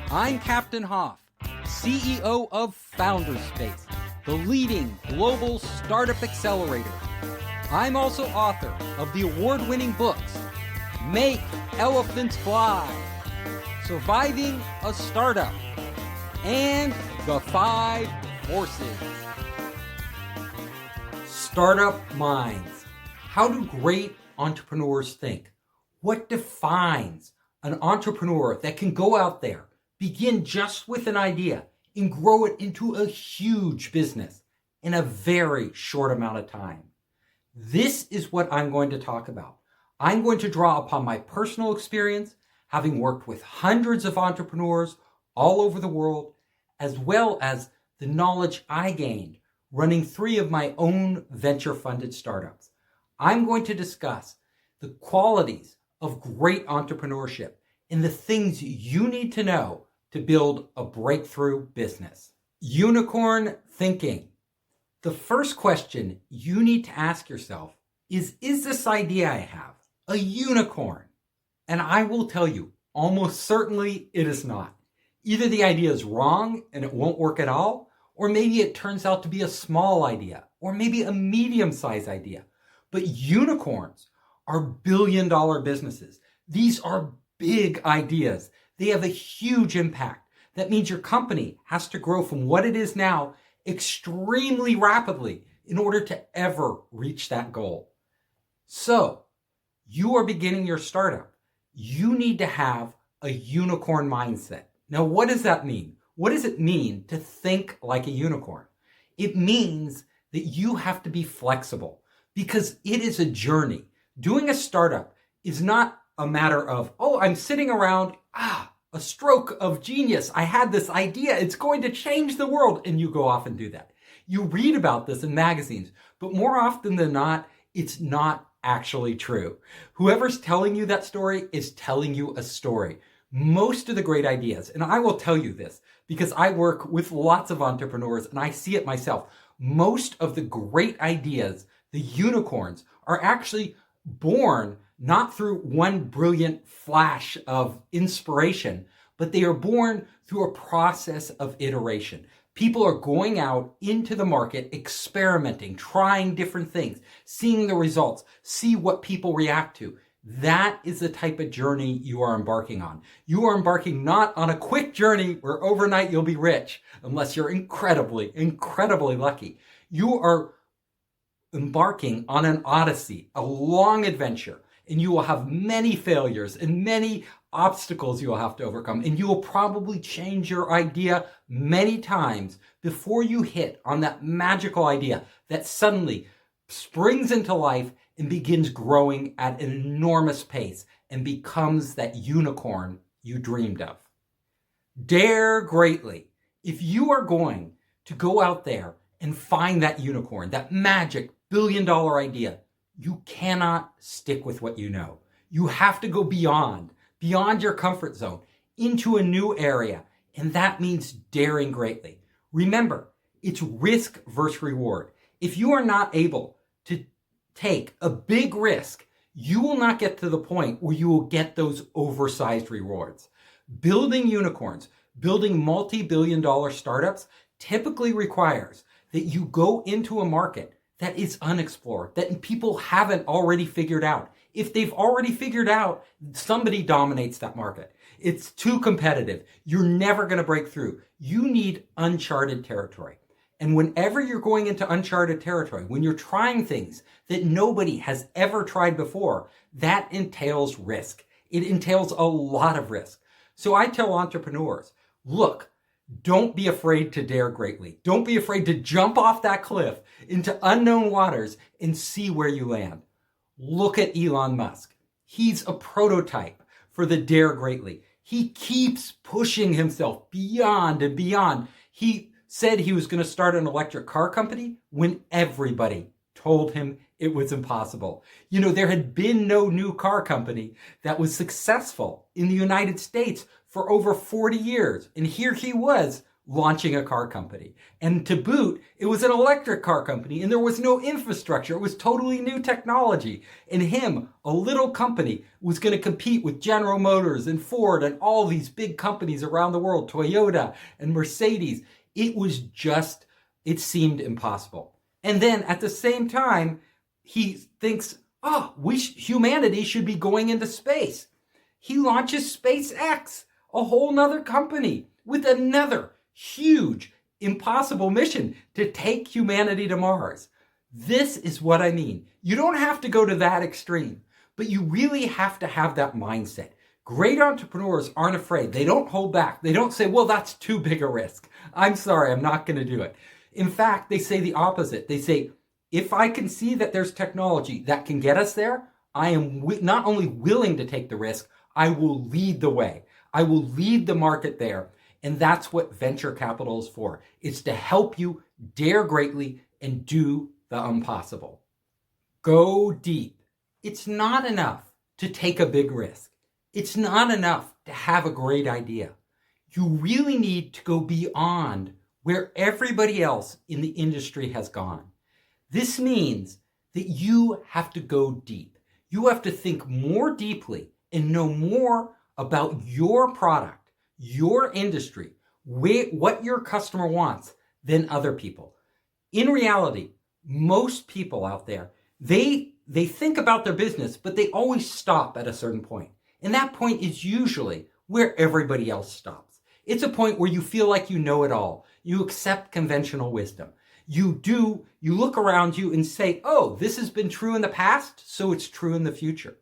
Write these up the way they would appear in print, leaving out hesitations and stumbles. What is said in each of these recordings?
I'm Captain Hoff, CEO of Founderspace, the leading global startup accelerator. I'm also author of the award-winning books, Make Elephants Fly, Surviving a Startup, and The 5 Forces. Startup minds. How do great entrepreneurs think? What defines an entrepreneur that can go out there, begin just with an idea, and grow it into a huge business in a very short amount of time? This is what I'm going to talk about. I'm going to draw upon my personal experience, having worked with hundreds of entrepreneurs all over the world, as well as the knowledge I gained running 3 of my own venture-funded startups. I'm going to discuss the qualities of great entrepreneurship and the things you need to know to build a breakthrough business. Unicorn thinking. The first question you need to ask yourself is this idea I have a unicorn? And I will tell you, almost certainly it is not. Either the idea is wrong and it won't work at all, or maybe it turns out to be a small idea, or maybe a medium-sized idea. But unicorns are billion-dollar businesses. These are big ideas. They have a huge impact. That means your company has to grow from what it is now extremely rapidly in order to ever reach that goal. So, you are beginning your startup. You need to have a unicorn mindset. Now, what does that mean? What does it mean to think like a unicorn? It means that you have to be flexible because it is a journey. Doing a startup is not a matter of, oh, I'm sitting around, a stroke of genius. I had this idea. It's going to change the world. And you go off and do that. You read about this in magazines, but more often than not, it's not actually true. Whoever's telling you that story is telling you a story. Most of the great ideas, and I will tell you this because I work with lots of entrepreneurs and I see it myself. Most of the great ideas, the unicorns, are actually born not through one brilliant flash of inspiration, but they are born through a process of iteration. People are going out into the market, experimenting, trying different things, seeing the results, see what people react to. That is the type of journey you are embarking on. You are embarking not on a quick journey where overnight you'll be rich, unless you're incredibly, incredibly lucky. You are embarking on an odyssey, a long adventure, and you will have many failures and many obstacles you will have to overcome, and you will probably change your idea many times before you hit on that magical idea that suddenly springs into life and begins growing at an enormous pace and becomes that unicorn you dreamed of. Dare greatly. If you are going to go out there and find that unicorn, that magic billion-dollar idea, you cannot stick with what you know. You have to go beyond your comfort zone, into a new area, and that means daring greatly. Remember, it's risk versus reward. If you are not able to take a big risk, you will not get to the point where you will get those oversized rewards. Building unicorns, building multi-billion-dollar startups typically requires that you go into a market that is unexplored, that people haven't already figured out. If they've already figured out, somebody dominates that market. It's too competitive. You're never going to break through. You need uncharted territory. And whenever you're going into uncharted territory, when you're trying things that nobody has ever tried before, that entails risk. It entails a lot of risk. So I tell entrepreneurs, look, don't be afraid to dare greatly. Don't be afraid to jump off that cliff into unknown waters and see where you land. Look at Elon Musk. He's a prototype for the dare greatly. He keeps pushing himself beyond and beyond. He said he was going to start an electric car company when everybody told him it was impossible. You know, there had been no new car company that was successful in the United States for over 40 years. And here he was launching a car company. And to boot, it was an electric car company and there was no infrastructure. It was totally new technology. And him, a little company, was going to compete with General Motors and Ford and all these big companies around the world, Toyota and Mercedes. It seemed impossible. And then at the same time, he thinks, humanity should be going into space. He launches SpaceX, a whole nother company with another huge, impossible mission to take humanity to Mars. This is what I mean. You don't have to go to that extreme, but you really have to have that mindset. Great entrepreneurs aren't afraid. They don't hold back. They don't say, well, that's too big a risk. I'm sorry, I'm not going to do it. In fact, they say the opposite. They say, if I can see that there's technology that can get us there, I am not only willing to take the risk, I will lead the way. I will lead the market there. And that's what venture capital is for. It's to help you dare greatly and do the impossible. Go deep. It's not enough to take a big risk. It's not enough to have a great idea. You really need to go beyond where everybody else in the industry has gone. This means that you have to go deep. You have to think more deeply and know more about your product, your industry, what your customer wants than other people. In reality, most people out there, they think about their business, but they always stop at a certain point. And that point is usually where everybody else stops. It's a point where you feel like you know it all. You accept conventional wisdom. You look around you and say, oh, this has been true in the past, so it's true in the future.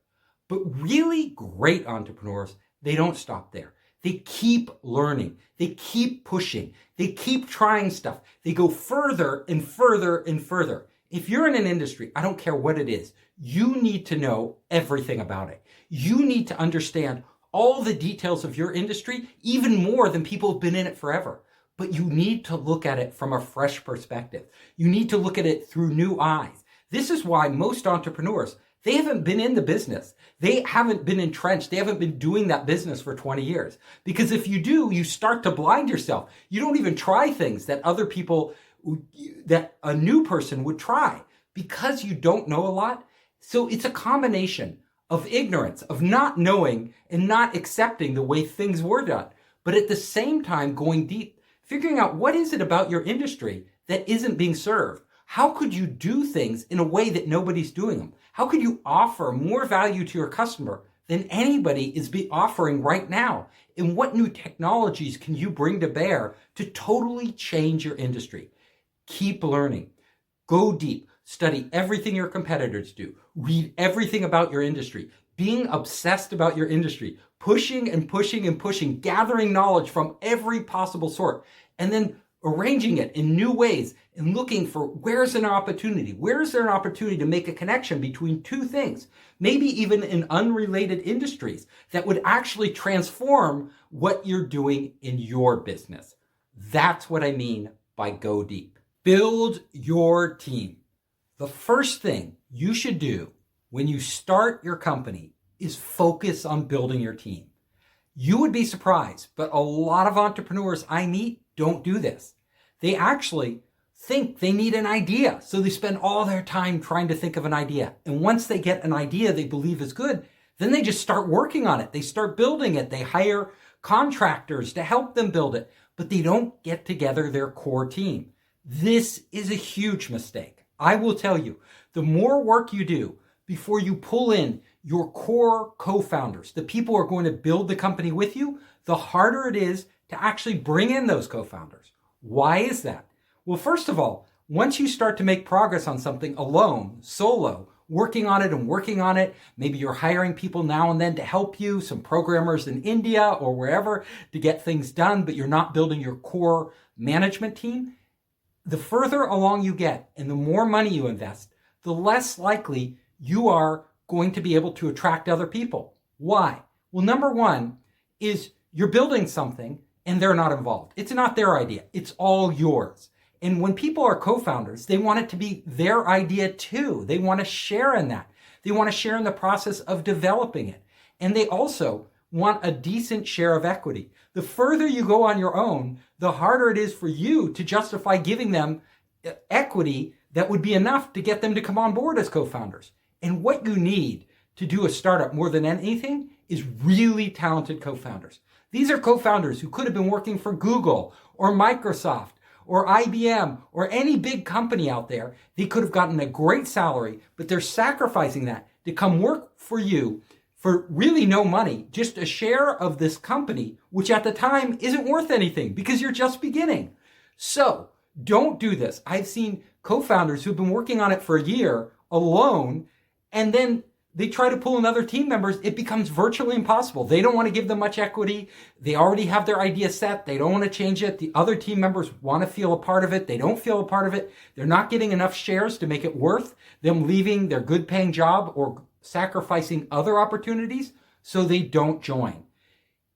But really great entrepreneurs, they don't stop there. They keep learning. They keep pushing. They keep trying stuff. They go further and further and further. If you're in an industry, I don't care what it is, you need to know everything about it. You need to understand all the details of your industry, even more than people who've been in it forever. But you need to look at it from a fresh perspective. You need to look at it through new eyes. This is why most entrepreneurs, they haven't been in the business. They haven't been entrenched. They haven't been doing that business for 20 years. Because if you do, you start to blind yourself. You don't even try things that that a new person would try because you don't know a lot. So it's a combination of ignorance, of not knowing and not accepting the way things were done. But at the same time, going deep, figuring out what is it about your industry that isn't being served. How could you do things in a way that nobody's doing them? How could you offer more value to your customer than anybody is offering right now? And what new technologies can you bring to bear to totally change your industry? Keep learning. Go deep. Study everything your competitors do. Read everything about your industry. Being obsessed about your industry. Pushing and pushing and pushing. Gathering knowledge from every possible sort. And then arranging it in new ways and looking for where's an opportunity? Where is there an opportunity to make a connection between two things? Maybe even in unrelated industries that would actually transform what you're doing in your business. That's what I mean by go deep. Build your team. The first thing you should do when you start your company is focus on building your team. You would be surprised, but a lot of entrepreneurs I meet don't do this. They actually think they need an idea, so they spend all their time trying to think of an idea. And once they get an idea they believe is good, then they just start working on it. They start building it. They hire contractors to help them build it, but they don't get together their core team. This is a huge mistake. I will tell you, the more work you do before you pull in your core co-founders, the people who are going to build the company with you, the harder it is to actually bring in those co-founders. Why is that? Well, first of all, once you start to make progress on something alone, solo, working on it, maybe you're hiring people now and then to help you, some programmers in India or wherever to get things done, but you're not building your core management team. The further along you get and the more money you invest, the less likely you are going to be able to attract other people. Why? Well, number one is you're building something and they're not involved. It's not their idea. It's all yours. And when people are co-founders, they want it to be their idea too. They want to share in that. They want to share in the process of developing it. And they also want a decent share of equity. The further you go on your own, the harder it is for you to justify giving them equity that would be enough to get them to come on board as co-founders. And what you need to do a startup more than anything is really talented co-founders. These are co-founders who could have been working for Google or Microsoft or IBM or any big company out there. They could have gotten a great salary, but they're sacrificing that to come work for you for really no money, just a share of this company, which at the time isn't worth anything because you're just beginning. So don't do this. I've seen co-founders who've been working on it for a year alone, and then they try to pull in other team members. It becomes virtually impossible. They don't want to give them much equity. They already have their idea set. They don't want to change it. The other team members want to feel a part of it. They don't feel a part of it. They're not getting enough shares to make it worth them leaving their good paying job or sacrificing other opportunities, so they don't join.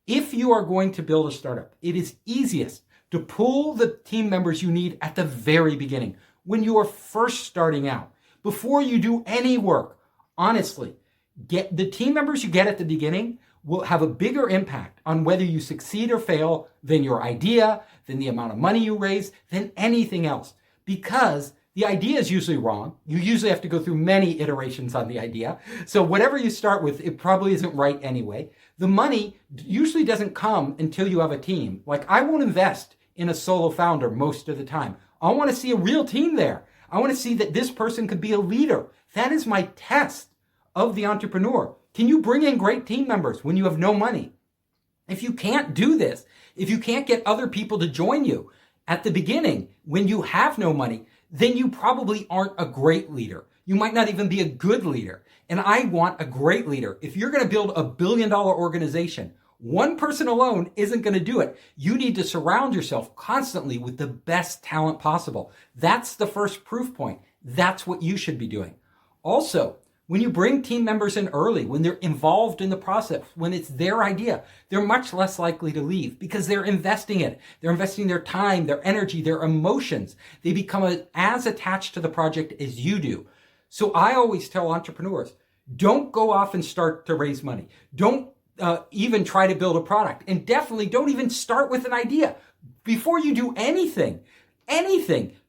If you are going to build a startup, it is easiest to pull the team members you need at the very beginning, when you are first starting out, before you do any work. Honestly, get the team members you get at the beginning will have a bigger impact on whether you succeed or fail than your idea, than the amount of money you raise, than anything else. Because the idea is usually wrong. You usually have to go through many iterations on the idea. So whatever you start with, it probably isn't right anyway. The money usually doesn't come until you have a team. Like, I won't invest in a solo founder most of the time. I want to see a real team there. I want to see that this person could be a leader. That is my test of the entrepreneur. Can you bring in great team members when you have no money? If you can't do this, if you can't get other people to join you at the beginning when you have no money, then you probably aren't a great leader. You might not even be a good leader. And I want a great leader. If you're going to build a billion-dollar organization, one person alone isn't going to do it. You need to surround yourself constantly with the best talent possible. That's the first proof point. That's what you should be doing. Also, when you bring team members in early, when they're involved in the process, when it's their idea, they're much less likely to leave because they're investing it. They're investing their time, their energy, their emotions. They become as attached to the project as you do. So I always tell entrepreneurs, don't go off and start to raise money. Don't even try to build a product. And definitely don't even start with an idea. Before you do anything,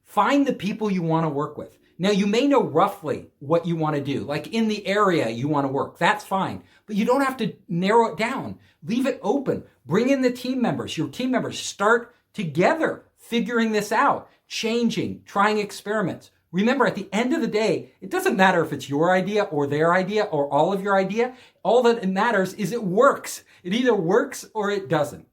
find the people you want to work with. Now, you may know roughly what you want to do, like in the area you want to work. That's fine. But you don't have to narrow it down. Leave it open. Bring in the team members. Your team members start together figuring this out, changing, trying experiments. Remember, at the end of the day, it doesn't matter if it's your idea or their idea or all of your idea. All that matters is it works. It either works or it doesn't.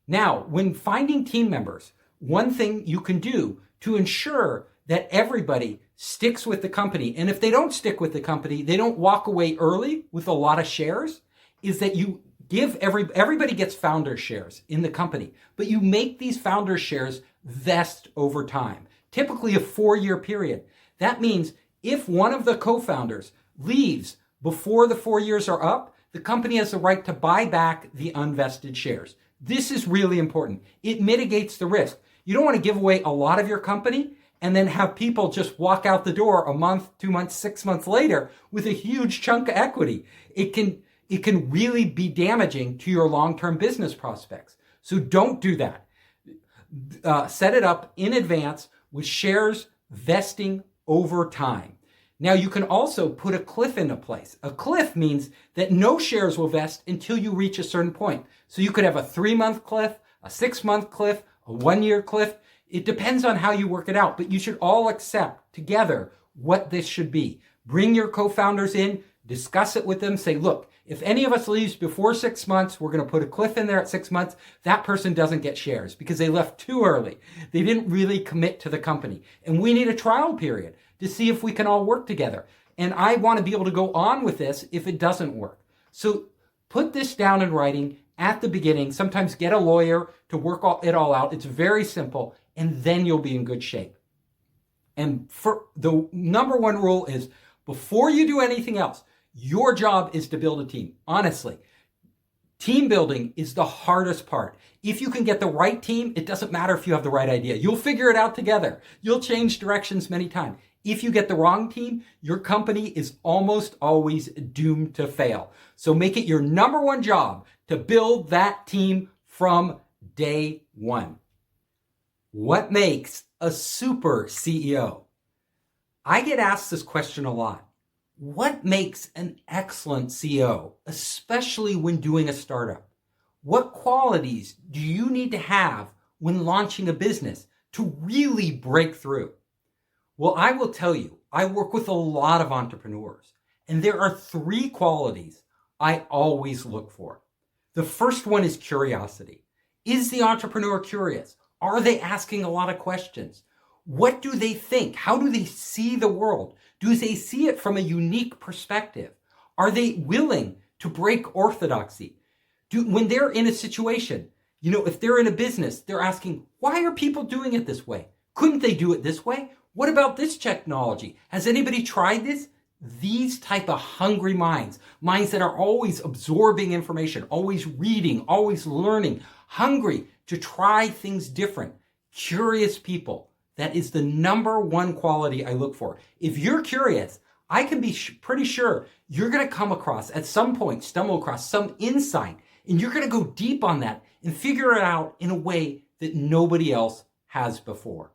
Now, when finding team members, one thing you can do to ensure that everybody sticks with the company, and if they don't stick with the company, they don't walk away early with a lot of shares, is that you give everybody gets founder shares in the company, but you make these founder shares vest over time, typically a 4-year period. That means if one of the co-founders leaves before the 4 years are up, the company has the right to buy back the unvested shares. This is really important. It mitigates the risk. You don't want to give away a lot of your company and then have people just walk out the door a month, 2 months, 6 months later with a huge chunk of equity. It can really be damaging to your long-term business prospects. So don't do that. Set it up in advance with shares vesting over time. Now, you can also put a cliff into place. A cliff means that no shares will vest until you reach a certain point. So you could have a 3-month cliff, a 6-month cliff, a 1-year cliff. It depends on how you work it out, but you should all accept together what this should be. Bring your co-founders in, discuss it with them, say, look, if any of us leaves before 6 months, we're going to put a cliff in there at 6 months. That person doesn't get shares because they left too early. They didn't really commit to the company. And we need a trial period to see if we can all work together. And I want to be able to go on with this if it doesn't work. So put this down in writing at the beginning. Sometimes get a lawyer to work it all out. It's very simple. And then you'll be in good shape. And for the number one rule is before you do anything else, your job is to build a team. Honestly, Team building is the hardest part. If you can get the right team, it doesn't matter if you have the right idea. You'll figure it out together. You'll change directions many times. If you get the wrong team, your company is almost always doomed to fail. So make it your number one job to build that team from day one. What makes a super CEO? I get asked this question a lot. What makes an excellent CEO, especially when doing a startup? What qualities do you need to have when launching a business to really break through? Well, I will tell you, I work with a lot of entrepreneurs, and there are 3 qualities I always look for. The first one is curiosity. Is the entrepreneur curious? Are they asking a lot of questions? What do they think? How do they see the world? Do they see it from a unique perspective? Are they willing to break orthodoxy? When they're in a situation, if they're in a business, they're asking, why are people doing it this way? Couldn't they do it this way? What about this technology? Has anybody tried this? These type of hungry minds that are always absorbing information, always reading, always learning, hungry to try things different, curious people. That is the number one quality I look for. If you're curious, I can be pretty sure you're going to come across, at some point, stumble across some insight, and you're going to go deep on that and figure it out in a way that nobody else has before.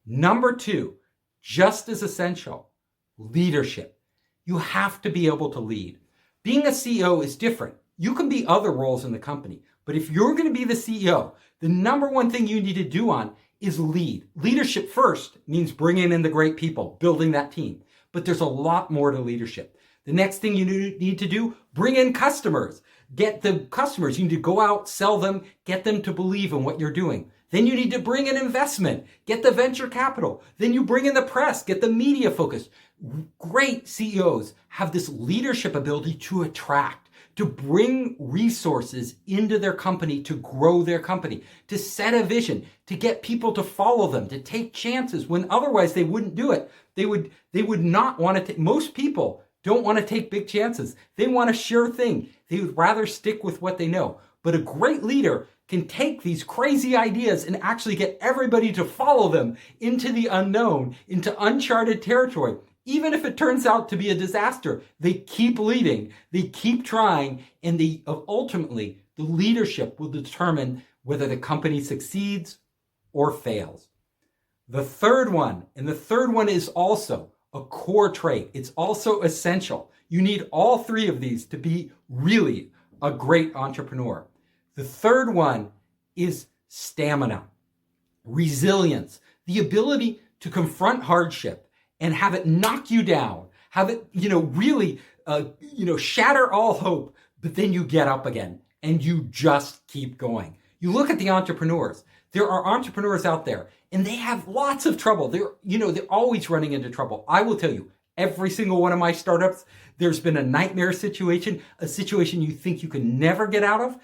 Number 2, just as essential, leadership. You have to be able to lead. Being a CEO is different. You can be other roles in the company, but if you're going to be the CEO, the number one thing you need to do is lead. Leadership first means bringing in the great people, building that team. But there's a lot more to leadership. The next thing you need to do, bring in customers. Get the customers. You need to go out, sell them, get them to believe in what you're doing. Then you need to bring in investment, get the venture capital. Then you bring in the press, get the media focused. Great CEOs have this leadership ability to attract, to bring resources into their company, to grow their company, to set a vision, to get people to follow them, to take chances when otherwise they wouldn't do it. They would not want to take, most people don't want to take big chances. They want a sure thing. They would rather stick with what they know. But a great leader can take these crazy ideas and actually get everybody to follow them into the unknown, into uncharted territory. Even if it turns out to be a disaster, they keep leading, they keep trying, and ultimately the leadership will determine whether the company succeeds or fails. The third one is also a core trait. It's also essential. You need all 3 of these to be really a great entrepreneur. The third one is stamina, resilience, the ability to confront hardship and have it knock you down, have it, really, shatter all hope, but then you get up again and you just keep going. You look at the entrepreneurs. There are entrepreneurs out there and they have lots of trouble. They're always running into trouble. I will tell you, every single one of my startups, there's been a nightmare situation, a situation you think you can never get out of.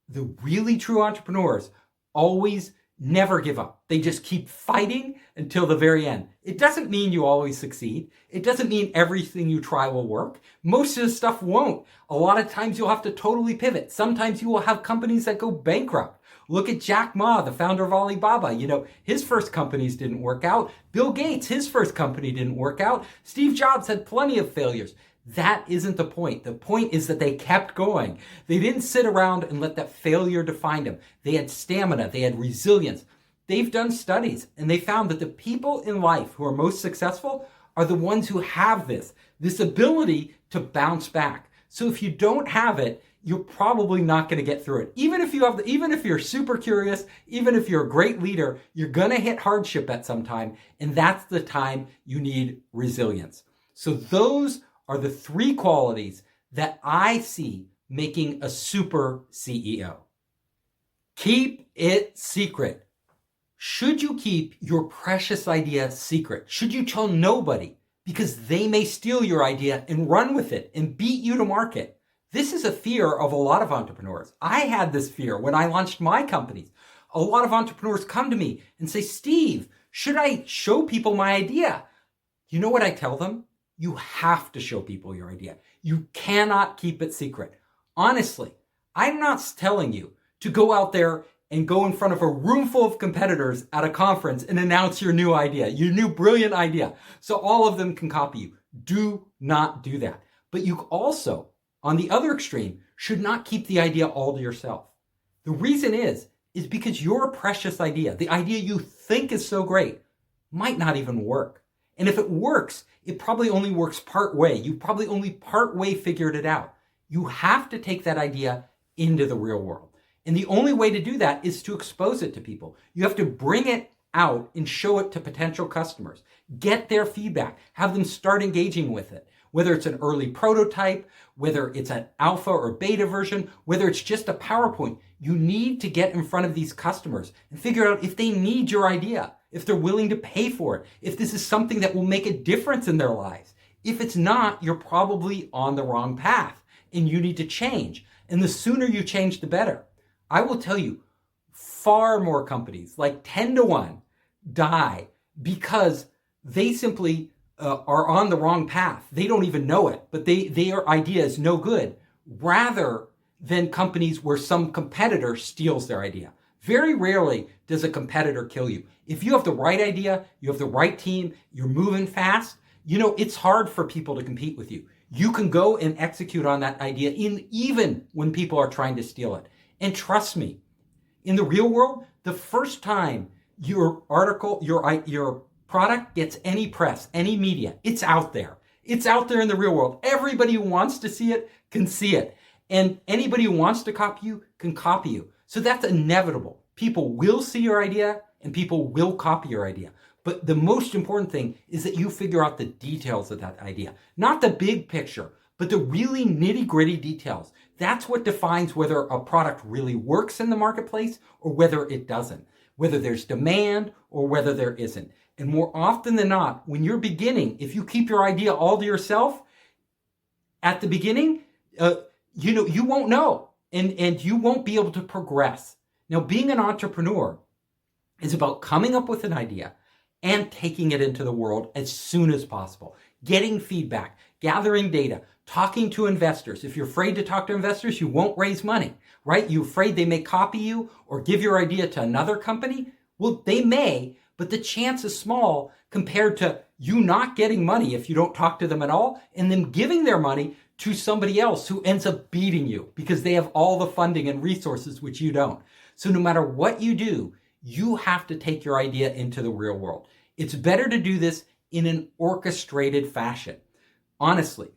The really true entrepreneurs always never give up. They just keep fighting until the very end. It doesn't mean you always succeed. It doesn't mean everything you try will work. Most of the stuff won't. A lot of times you'll have to totally pivot. Sometimes you will have companies that go bankrupt. Look at Jack Ma, the founder of Alibaba. His first companies didn't work out. Bill Gates, his first company didn't work out. Steve Jobs had plenty of failures. That isn't the point. The point is that they kept going. They didn't sit around and let that failure define them. They had stamina. They had resilience. They've done studies and they found that the people in life who are most successful are the ones who have this ability to bounce back. So if you don't have it, you're probably not going to get through it. Even if you're super curious, even if you're a great leader, you're going to hit hardship at some time. And that's the time you need resilience. So those are the 3 qualities that I see making a super CEO. Keep it secret. Should you keep your precious idea secret? Should you tell nobody? Because they may steal your idea and run with it and beat you to market. This is a fear of a lot of entrepreneurs. I had this fear when I launched my companies. A lot of entrepreneurs come to me and say, Steve, should I show people my idea? You know what I tell them? You have to show people your idea. You cannot keep it secret. Honestly, I'm not telling you to go out there and go in front of a room full of competitors at a conference and announce your new idea, your new brilliant idea, so all of them can copy you. Do not do that. But you also, on the other extreme, should not keep the idea all to yourself. The reason is because your precious idea, the idea you think is so great, might not even work. And if it works, it probably only works part way. You probably only part way figured it out. You have to take that idea into the real world. And the only way to do that is to expose it to people. You have to bring it out and show it to potential customers. Get their feedback. Have them start engaging with it. Whether it's an early prototype, whether it's an alpha or beta version, whether it's just a PowerPoint, you need to get in front of these customers and figure out if they need your idea, if they're willing to pay for it, if this is something that will make a difference in their lives. If it's not, you're probably on the wrong path and you need to change. And the sooner you change, the better. I will tell you, far more companies, like 10 to 1, die because they simply are on the wrong path. They don't even know it, but their idea is no good, rather than companies where some competitor steals their idea. Very rarely does a competitor kill you. If you have the right idea, you have the right team, you're moving fast, it's hard for people to compete with you. You can go and execute on that idea even when people are trying to steal it. And trust me, in the real world, the first time your article, your product gets any press, any media, it's out there. It's out there in the real world. Everybody who wants to see it can see it. And anybody who wants to copy you can copy you. So that's inevitable. People will see your idea and people will copy your idea. But the most important thing is that you figure out the details of that idea. Not the big picture, but the really nitty-gritty details. That's what defines whether a product really works in the marketplace or whether it doesn't. Whether there's demand or whether there isn't. And more often than not, when you're beginning, if you keep your idea all to yourself, at the beginning, you won't know. And you won't be able to progress. Now, being an entrepreneur is about coming up with an idea and taking it into the world as soon as possible. Getting feedback, gathering data, talking to investors. If you're afraid to talk to investors, you won't raise money, right? You're afraid they may copy you or give your idea to another company? Well, they may, but the chance is small compared to you not getting money if you don't talk to them at all, and them giving their money to somebody else who ends up beating you because they have all the funding and resources which you don't. So no matter what you do, you have to take your idea into the real world. It's better to do this in an orchestrated fashion. Honestly,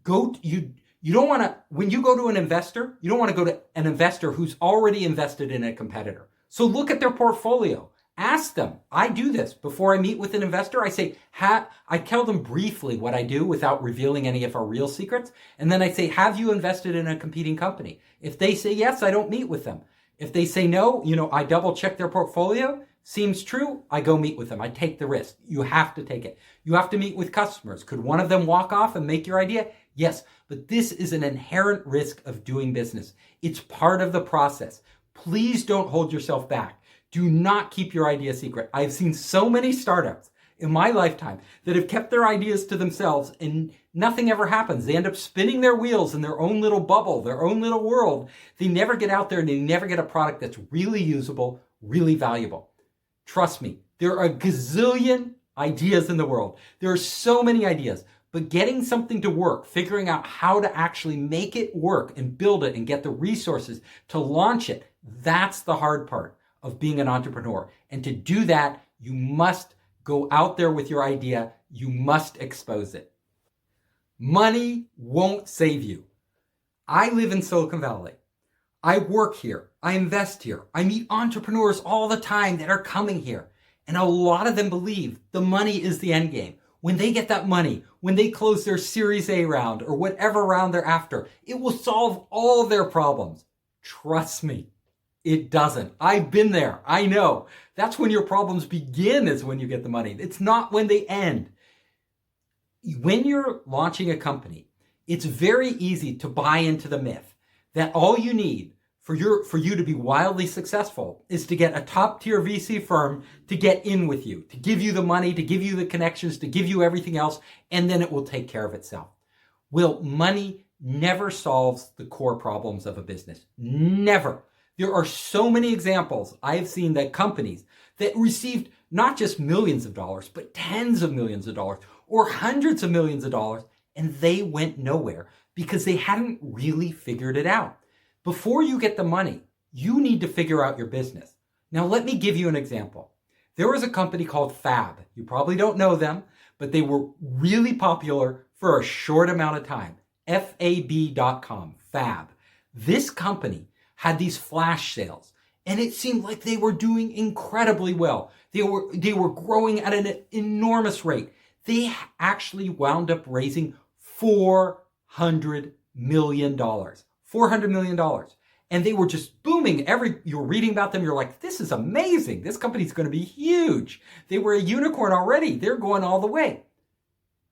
you don't want to, when you go to an investor, you don't want to go to an investor who's already invested in a competitor. So look at their portfolio. Ask them. I do this before I meet with an investor. I say, I tell them briefly what I do without revealing any of our real secrets. And then I say, have you invested in a competing company? If they say yes, I don't meet with them. If they say no, I double check their portfolio. Seems true, I go meet with them. I take the risk. You have to take it. You have to meet with customers. Could one of them walk off and make your idea? Yes, but this is an inherent risk of doing business. It's part of the process. Please don't hold yourself back. Do not keep your idea secret. I've seen so many startups in my lifetime that have kept their ideas to themselves and nothing ever happens. They end up spinning their wheels in their own little bubble, their own little world. They never get out there and they never get a product that's really usable, really valuable. Trust me, there are a gazillion ideas in the world. There are so many ideas, but getting something to work, figuring out how to actually make it work and build it and get the resources to launch it, that's the hard part of being an entrepreneur. And to do that, you must go out there with your idea. You must expose it. Money won't save you. I live in Silicon Valley. I work here. I invest here. I meet entrepreneurs all the time that are coming here. And a lot of them believe the money is the end game. When they get that money, when they close their Series A round or whatever round they're after, it will solve all their problems. Trust me, it doesn't. I've been there. I know. That's when your problems begin, is when you get the money. It's not when they end. When you're launching a company, it's very easy to buy into the myth that all you need for you to be wildly successful is to get a top tier VC firm to get in with you, to give you the money, to give you the connections, to give you everything else, and then it will take care of itself. Well, money never solves the core problems of a business. Never. There are so many examples I've seen that companies that received not just millions of dollars, but tens of millions of dollars or hundreds of millions of dollars, and they went nowhere because they hadn't really figured it out. Before you get the money, you need to figure out your business. Now, let me give you an example. There was a company called Fab. You probably don't know them, but they were really popular for a short amount of time. FAB.com, Fab. This company had these flash sales, and it seemed like they were doing incredibly well. They were growing at an enormous rate. They actually wound up raising $400 million. $400 million. And they were just booming. You're reading about them, you're like, this is amazing. This company's going to be huge. They were a unicorn already. They're going all the way.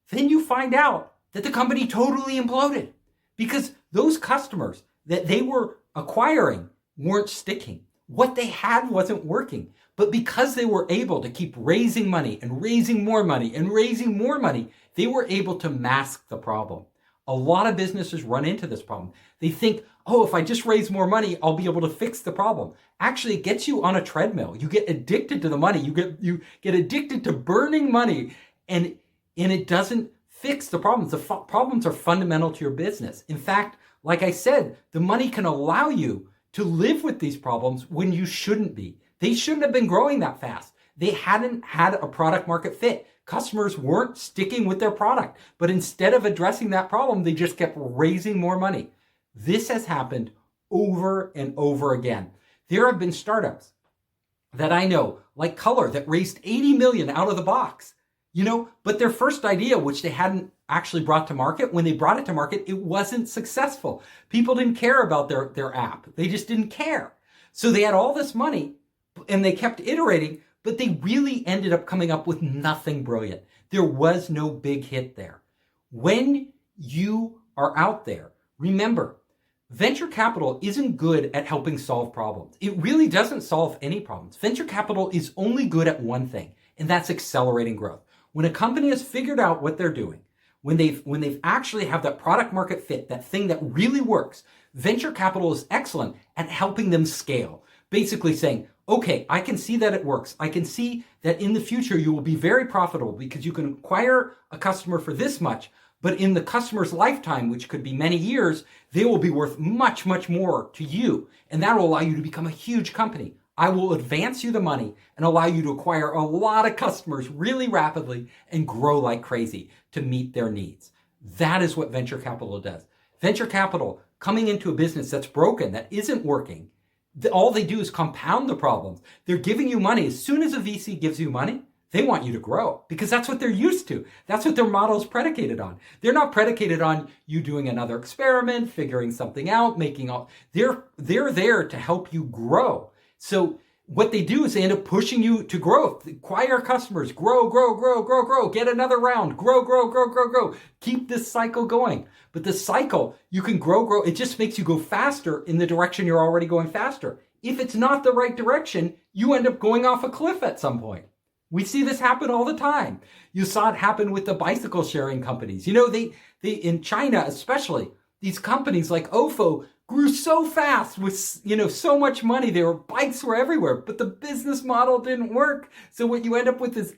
Then you find out that the company totally imploded because those customers that they were acquiring weren't sticking. What they had wasn't working. But because they were able to keep raising money and raising more money and raising more money, they were able to mask the problem. A lot of businesses run into this problem. They think, oh, if I just raise more money, I'll be able to fix the problem. Actually, it gets you on a treadmill. You get addicted to the money. You get addicted to burning money, and it doesn't fix the problems. The problems are fundamental to your business. In fact, like I said, the money can allow you to live with these problems when you shouldn't be. They shouldn't have been growing that fast. They hadn't had a product market fit. Customers weren't sticking with their product, but instead of addressing that problem, they just kept raising more money. This has happened over and over again. There have been startups that I know, like Color, that raised 80 million out of the box, but their first idea, which they hadn't actually brought to market, when they brought it to market, it wasn't successful. People didn't care about their app. They just didn't care. So they had all this money and they kept iterating, but they really ended up coming up with nothing brilliant. There was no big hit there. When you are out there, remember, venture capital isn't good at helping solve problems. It really doesn't solve any problems. Venture capital is only good at one thing, and that's accelerating growth. When a company has figured out what they're doing, when they've actually have that product market fit, that thing that really works, venture capital is excellent at helping them scale. Basically saying, okay, I can see that it works. I can see that in the future you will be very profitable because you can acquire a customer for this much, but in the customer's lifetime, which could be many years, they will be worth much, much more to you. And that will allow you to become a huge company. I will advance you the money and allow you to acquire a lot of customers really rapidly and grow like crazy to meet their needs. That is what venture capital does. Venture capital coming into a business that's broken, that isn't working, all they do is compound the problems. They're giving you money. As soon as a VC gives you money, they want you to grow because that's what they're used to. That's what their model is predicated on. They're not predicated on you doing another experiment, figuring something out, they're there to help you grow. So what they do is they end up pushing you to growth, acquire customers, grow, get another round, grow. Keep this cycle going. But the cycle, you can grow. It just makes you go faster in the direction you're already going faster. If it's not the right direction, you end up going off a cliff at some point. We see this happen all the time. You saw it happen with the bicycle sharing companies. They in China especially, these companies like Ofo grew so fast with, so much money. Bikes were everywhere, but the business model didn't work. So what you end up with is,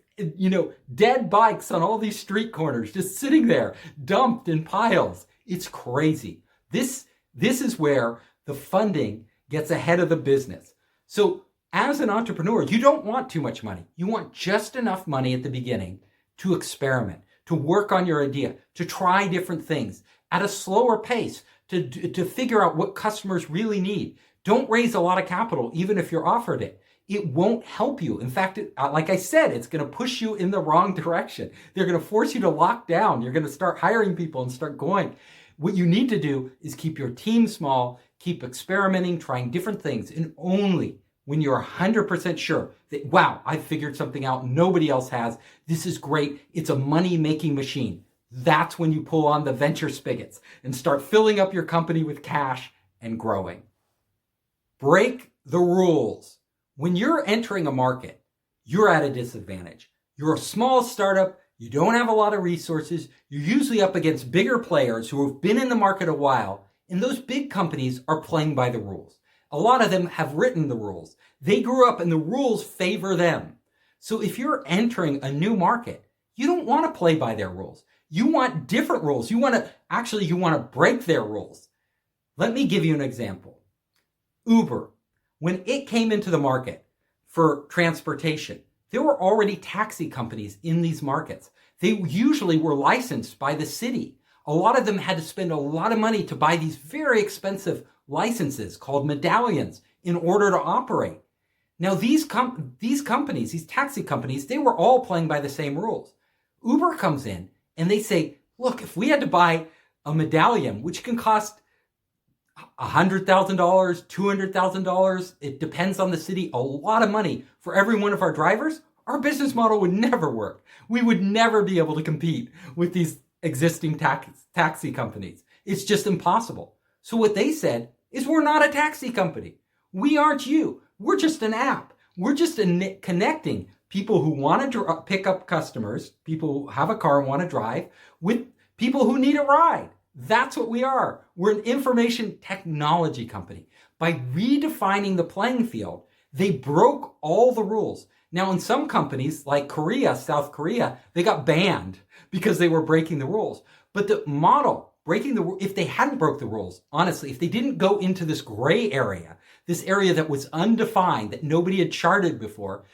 dead bikes on all these street corners, just sitting there, dumped in piles. It's crazy. This is where the funding gets ahead of the business. So as an entrepreneur, you don't want too much money. You want just enough money at the beginning to experiment, to work on your idea, to try different things at a slower pace, to figure out what customers really need. Don't raise a lot of capital, even if you're offered it. It won't help you. In fact, like I said, it's going to push you in the wrong direction. They're going to force you to lock down. You're going to start hiring people and start going. What you need to do is keep your team small, keep experimenting, trying different things, and only when you're 100% sure that, wow, I've figured something out nobody else has. This is great. It's a money-making machine. That's when you pull on the venture spigots and start filling up your company with cash and growing. Break the rules. When you're entering a market, you're at a disadvantage. You're a small startup. you don't have a lot of resources, you're usually up against bigger players who have been in the market a while, and those big companies are playing by the rules. A lot of them have written the rules. They grew up and the rules favor them. So if you're entering a new market, you don't want to play by their rules. You want different rules. You want to break their rules. Let me give you an example. Uber, when it came into the market for transportation, there were already taxi companies in these markets. They usually were licensed by the city. A lot of them had to spend a lot of money to buy these very expensive licenses called medallions in order to operate. Now, these companies, these taxi companies, they were all playing by the same rules. Uber comes in and they say, look, if we had to buy a medallion, which can cost $100,000, $200,000, it depends on the city, a lot of money for every one of our drivers, our business model would never work. We would never be able to compete with these existing taxi companies. It's just impossible. So what they said is, we're not a taxi company. We aren't you. We're just an app. We're just connecting people who want to pick up customers, people who have a car and want to drive, with people who need a ride. That's what we are. We're an information technology company. By redefining the playing field, they broke all the rules. Now, in some companies like South Korea, they got banned because they were breaking the rules. But the model, if they hadn't broke the rules, honestly, if they didn't go into this gray area, this area that was undefined, that nobody had charted before,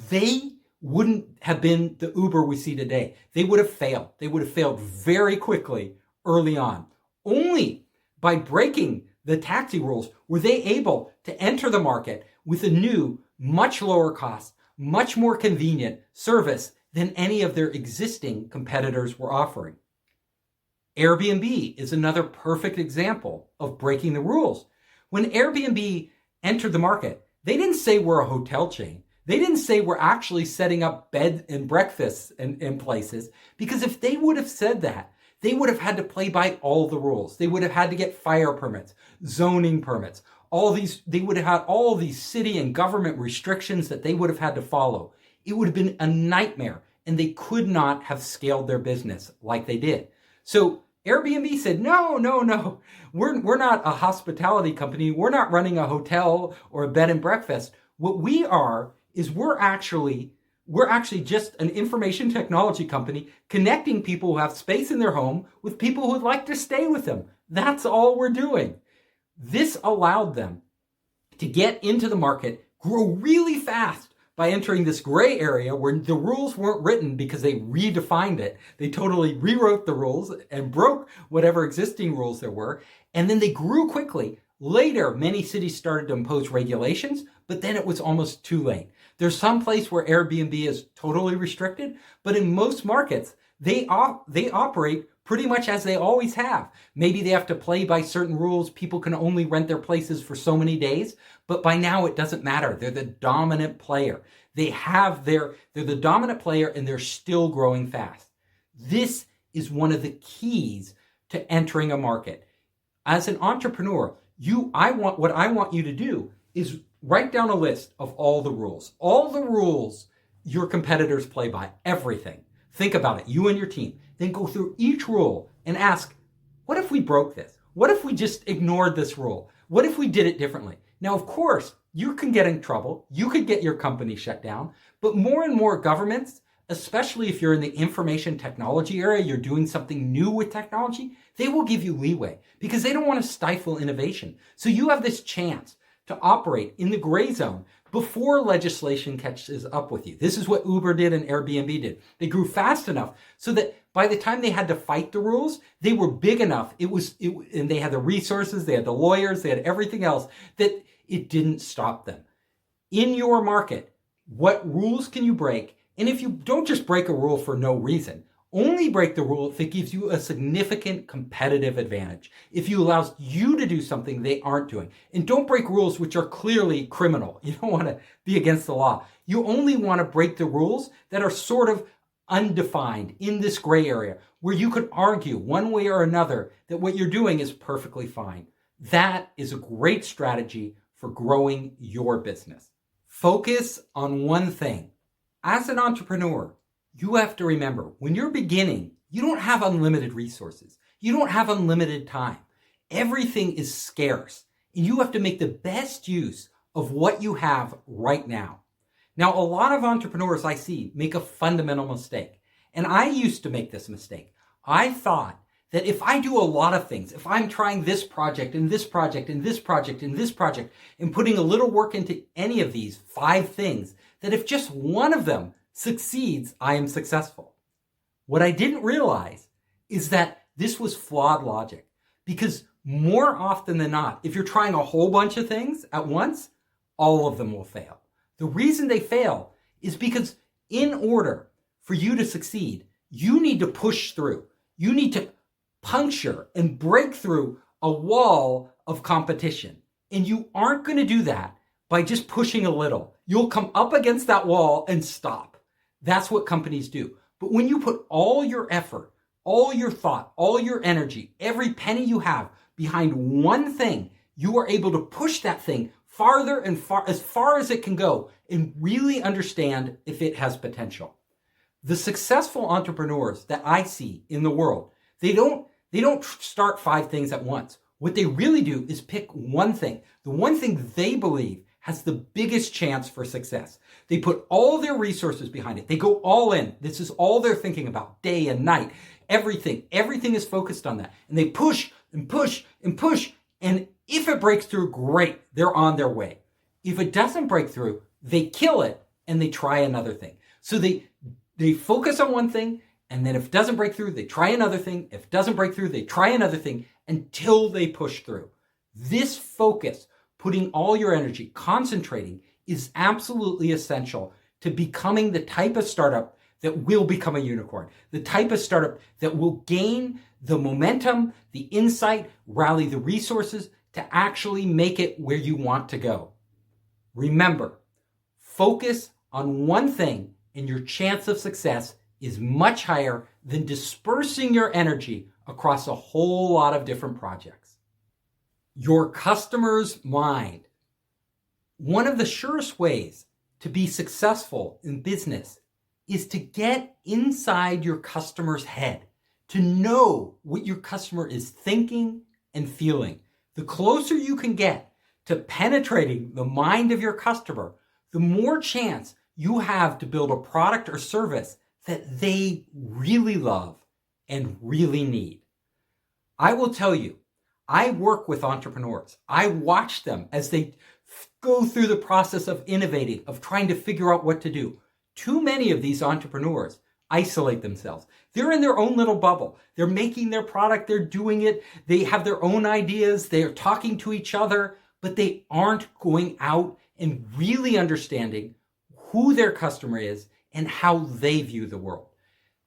they wouldn't have been the Uber we see today. They would have failed. They would have failed very quickly early on. Only by breaking the taxi rules were they able to enter the market with a new, much lower cost, much more convenient service than any of their existing competitors were offering. Airbnb is another perfect example of breaking the rules. When Airbnb entered the market, they didn't say we're a hotel chain. They didn't say we're actually setting up bed and breakfasts in places, because if they would have said that, they would have had to play by all the rules. They would have had to get fire permits, zoning permits, they would have had all these city and government restrictions that they would have had to follow. It would have been a nightmare, and they could not have scaled their business like they did. So Airbnb said, no, we're not a hospitality company. We're not running a hotel or a bed and breakfast. What we are is we're actually just an information technology company connecting people who have space in their home with people who would like to stay with them. That's all we're doing. This allowed them to get into the market, grow really fast by entering this gray area where the rules weren't written because they redefined it. They totally rewrote the rules and broke whatever existing rules there were. And then they grew quickly. Later, many cities started to impose regulations, but then it was almost too late. There's some place where Airbnb is totally restricted, but in most markets, they operate pretty much as they always have. Maybe they have to play by certain rules. People can only rent their places for so many days, but by now it doesn't matter. They're the dominant player. They're the dominant player, and they're still growing fast. This is one of the keys to entering a market. As an entrepreneur, what I want you to do is write down a list of all the rules your competitors play by, everything. Think about it, you and your team. Then go through each rule and ask, what if we broke this? What if we just ignored this rule? What if we did it differently? Now, of course, you can get in trouble. You could get your company shut down. But more and more governments, especially if you're in the information technology area, you're doing something new with technology, they will give you leeway because they don't want to stifle innovation. So you have this chance to operate in the gray zone before legislation catches up with you. This is what Uber did and Airbnb did. They grew fast enough so that by the time they had to fight the rules, they were big enough. And they had the resources, they had the lawyers, they had everything else, that it didn't stop them. In your market, what rules can you break? And if you don't just break a rule for no reason, only break the rule if it gives you a significant competitive advantage, if it allows you to do something they aren't doing. And don't break rules which are clearly criminal. You don't want to be against the law. You only want to break the rules that are sort of undefined in this gray area, where you could argue one way or another that what you're doing is perfectly fine. That is a great strategy for growing your business. Focus on one thing. As an entrepreneur, You have to remember, when you're beginning, you don't have unlimited resources. You don't have unlimited time. Everything is scarce, and you have to make the best use of what you have right now. Now, a lot of entrepreneurs I see make a fundamental mistake, and I used to make this mistake. I thought that if I do a lot of things, if I'm trying this project and this project and this project and this project and putting a little work into any of these 5 things, that if just one of them succeeds, I am successful. What I didn't realize is that this was flawed logic, because more often than not, if you're trying a whole bunch of things at once, all of them will fail. The reason they fail is because in order for you to succeed, you need to push through. You need to puncture and break through a wall of competition. And you aren't going to do that by just pushing a little. You'll come up against that wall and stop. That's what companies do. But when you put all your effort, all your thought, all your energy, every penny you have behind one thing, you are able to push that thing farther and as far as it can go and really understand if it has potential. The successful entrepreneurs that I see in the world, they don't start 5 things at once. What they really do is pick one thing, the one thing they believe has the biggest chance for success. They put all their resources behind it. They go all in. This is all they're thinking about day and night. Everything is focused on that. And they push and push and push. And if it breaks through, great, they're on their way. If it doesn't break through, they kill it and they try another thing. So they focus on one thing, and then if it doesn't break through, they try another thing. If it doesn't break through, they try another thing until they push through. This focus, putting all your energy, concentrating, is absolutely essential to becoming the type of startup that will become a unicorn, the type of startup that will gain the momentum, the insight, rally the resources to actually make it where you want to go. Remember, focus on one thing and your chance of success is much higher than dispersing your energy across a whole lot of different projects. Your customer's mind. One of the surest ways to be successful in business is to get inside your customer's head, to know what your customer is thinking and feeling. The closer you can get to penetrating the mind of your customer, the more chance you have to build a product or service that they really love and really need. I will tell you, I work with entrepreneurs. I watch them as they go through the process of innovating, of trying to figure out what to do. Too many of these entrepreneurs isolate themselves. They're in their own little bubble. They're making their product. They're doing it. They have their own ideas. They're talking to each other, but they aren't going out and really understanding who their customer is and how they view the world.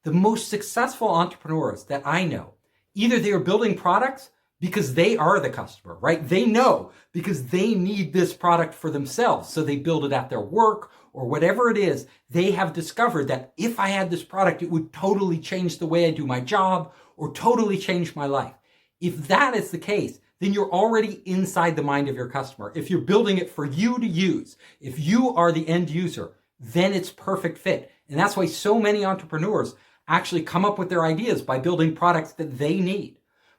The most successful entrepreneurs that I know, either they are building products because they are the customer, right? They know because they need this product for themselves. So they build it at their work or whatever it is. They have discovered that if I had this product, it would totally change the way I do my job or totally change my life. If that is the case, then you're already inside the mind of your customer. If you're building it for you to use, if you are the end user, then it's perfect fit. And that's why so many entrepreneurs actually come up with their ideas by building products that they need.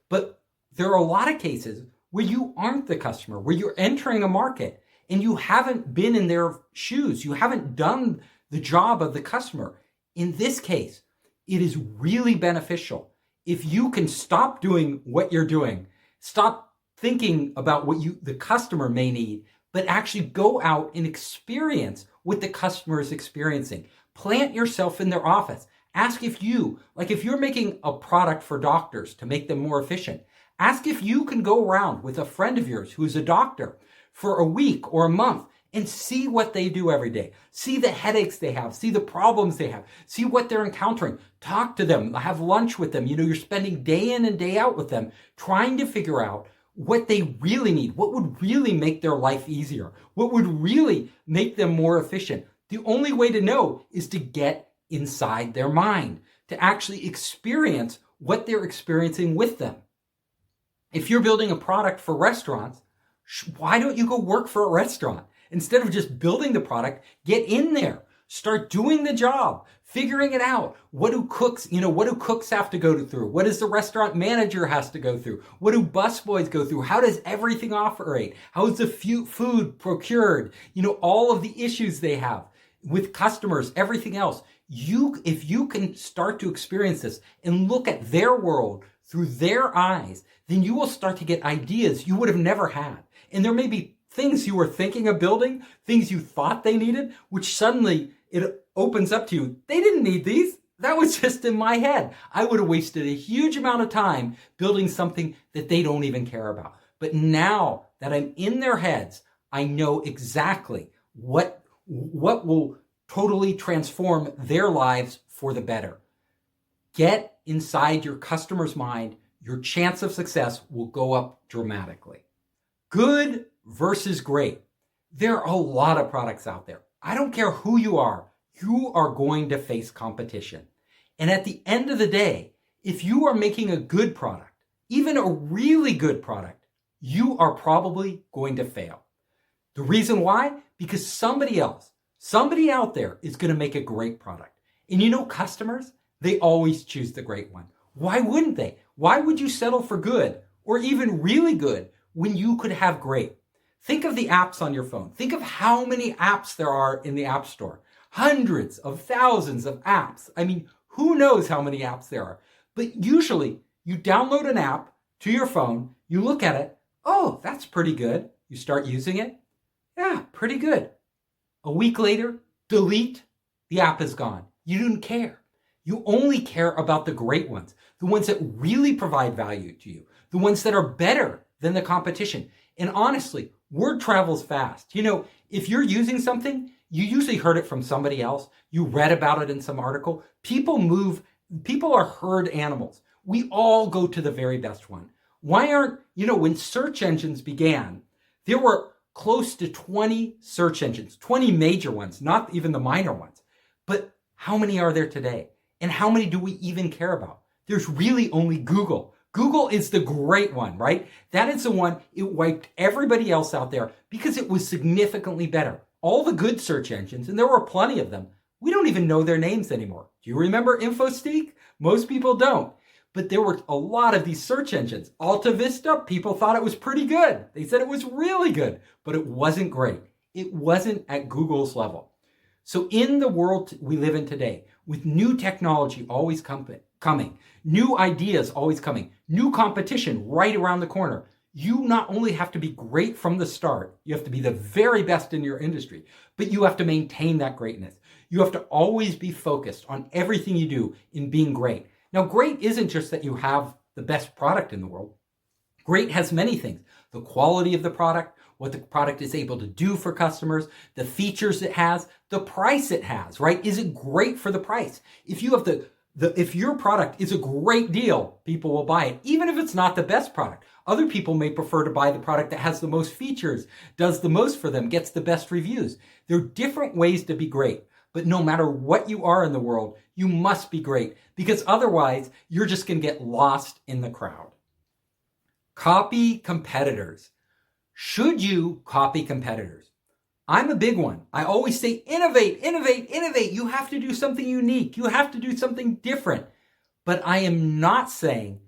But there are a lot of cases where you aren't the customer, where you're entering a market and you haven't been in their shoes. You haven't done the job of the customer. In this case, it is really beneficial if you can stop doing what you're doing, stop thinking about what the customer may need, but actually go out and experience what the customer is experiencing. Plant yourself in their office. Ask if you're making a product for doctors to make them more efficient, ask if you can go around with a friend of yours who's a doctor for a week or a month and see what they do every day. See the headaches they have, see the problems they have, see what they're encountering. Talk to them, have lunch with them. You're spending day in and day out with them, trying to figure out what they really need, what would really make their life easier, what would really make them more efficient. The only way to know is to get inside their mind, to actually experience what they're experiencing with them. If you're building a product for restaurants, why don't you go work for a restaurant? Instead of just building the product, get in there. Start doing the job, figuring it out. What do cooks have to go through? What does the restaurant manager has to go through? What do busboys go through? How does everything operate? How is the food procured? All of the issues they have with customers, everything else. If you can start to experience this and look at their world through their eyes, then you will start to get ideas you would have never had. And there may be things you were thinking of building, things you thought they needed, which suddenly it opens up to you. They didn't need these. That was just in my head. I would have wasted a huge amount of time building something that they don't even care about. But now that I'm in their heads, I know exactly what will totally transform their lives for the better. Get inside your customer's mind. Your chance of success will go up dramatically. Good versus great. There are a lot of products out there. I don't care who you are going to face competition. And at the end of the day, if you are making a good product, even a really good product, you are probably going to fail. The reason why? Because somebody out there is going to make a great product. And customers, they always choose the great one. Why wouldn't they? Why would you settle for good or even really good when you could have great? Think of the apps on your phone. Think of how many apps there are in the App Store. Hundreds of thousands of apps. I mean, who knows how many apps there are? But usually you download an app to your phone, you look at it, oh, that's pretty good. You start using it. Yeah, pretty good. A week later, delete, the app is gone. You didn't care. You only care about the great ones, the ones that really provide value to you, the ones that are better than the competition. And honestly, word travels fast. If you're using something, you usually heard it from somebody else. You read about it in some article. People are herd animals. We all go to the very best one. When search engines began, there were close to 20 search engines, 20 major ones, not even the minor ones. But how many are there today? And how many do we even care about? There's really only Google. Google is the great one, right? That is the one, it wiped everybody else out there because it was significantly better. All the good search engines, and there were plenty of them, we don't even know their names anymore. Do you remember InfoSeek? Most people don't. But there were a lot of these search engines. Alta Vista, people thought it was pretty good. They said it was really good, but it wasn't great. It wasn't at Google's level. So in the world we live in today, with new technology always coming, new ideas always coming, new competition right around the corner, you not only have to be great from the start, you have to be the very best in your industry, but you have to maintain that greatness. You have to always be focused on everything you do in being great. Now, great isn't just that you have the best product in the world. Great has many things. The quality of the product, what the product is able to do for customers, the features it has, the price it has, right? Is it great for the price? If you have if your product is a great deal, people will buy it, even if it's not the best product. Other people may prefer to buy the product that has the most features, does the most for them, gets the best reviews. There are different ways to be great, but no matter what you are in the world, you must be great because otherwise you're just going to get lost in the crowd. Copy competitors. Should you copy competitors? I'm a big one. I always say innovate, innovate, innovate. You have to do something unique. You have to do something different. But I am not saying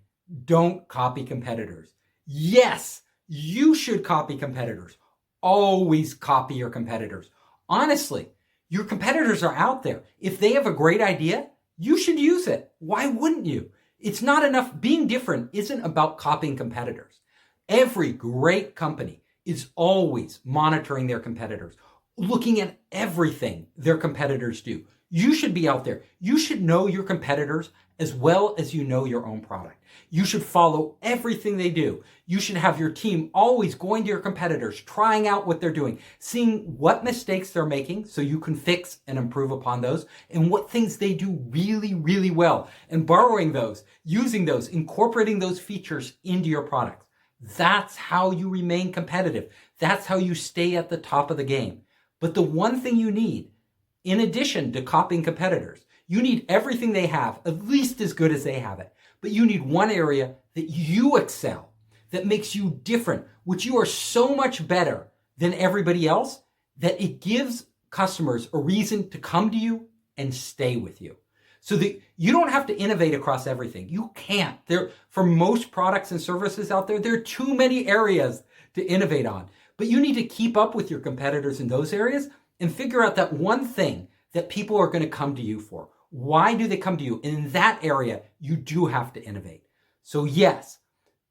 don't copy competitors. Yes, you should copy competitors. Always copy your competitors. Honestly, your competitors are out there. If they have a great idea, you should use it. Why wouldn't you? It's not enough. Being different isn't about copying competitors. Every great company is always monitoring their competitors, looking at everything their competitors do. You should be out there. You should know your competitors as well as you know your own product. You should follow everything they do. You should have your team always going to your competitors, trying out what they're doing, seeing what mistakes they're making so you can fix and improve upon those, and what things they do really, really well, and borrowing those, using those, incorporating those features into your products. That's how you remain competitive. That's how you stay at the top of the game. But the one thing you need, in addition to copying competitors, you need everything they have, at least as good as they have it. But you need one area that you excel, that makes you different, which you are so much better than everybody else, that it gives customers a reason to come to you and stay with you. So that you don't have to innovate across everything. You can't. For most products and services out there, there are too many areas to innovate on. But you need to keep up with your competitors in those areas and figure out that one thing that people are going to come to you for. Why do they come to you? And in that area, you do have to innovate. So yes,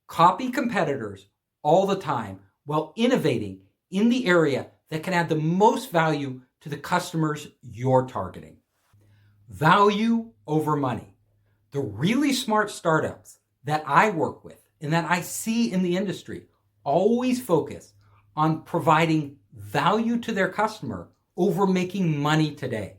copy competitors all the time while innovating in the area that can add the most value to the customers you're targeting. Value over money. The really smart startups that I work with and that I see in the industry always focus on providing value to their customer over making money today.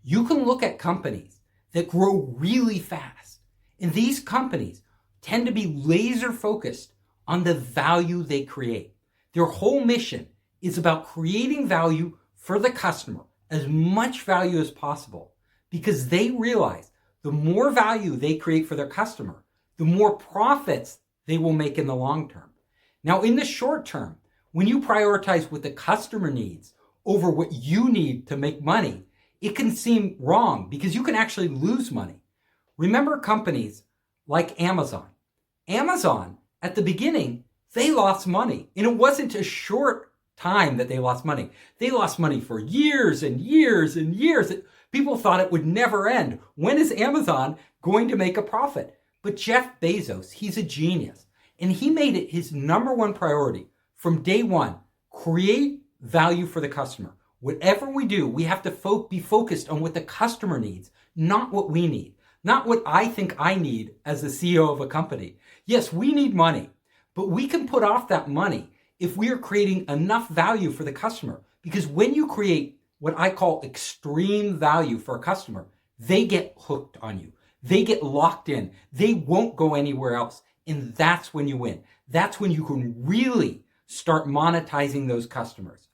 You can look at companies that grow really fast, and these companies tend to be laser focused on the value they create. Their whole mission is about creating value for the customer, as much value as possible, because they realize the more value they create for their customer, the more profits they will make in the long term. Now, in the short term, when you prioritize what the customer needs over what you need to make money, it can seem wrong because you can actually lose money. Remember companies like Amazon. Amazon, at the beginning, they lost money. And it wasn't a short time that they lost money. They lost money for years and years and years. People thought it would never end. When is Amazon going to make a profit? But Jeff Bezos, he's a genius. And he made it his number one priority from day one: create value for the customer. Whatever we do, we have to be focused on what the customer needs, not what we need, not what I think I need as the CEO of a company. Yes, we need money, but we can put off that money if we are creating enough value for the customer. Because when you create what I call extreme value for a customer, they get hooked on you. They get locked in. They won't go anywhere else. And that's when you win. That's when you can really start monetizing those customers.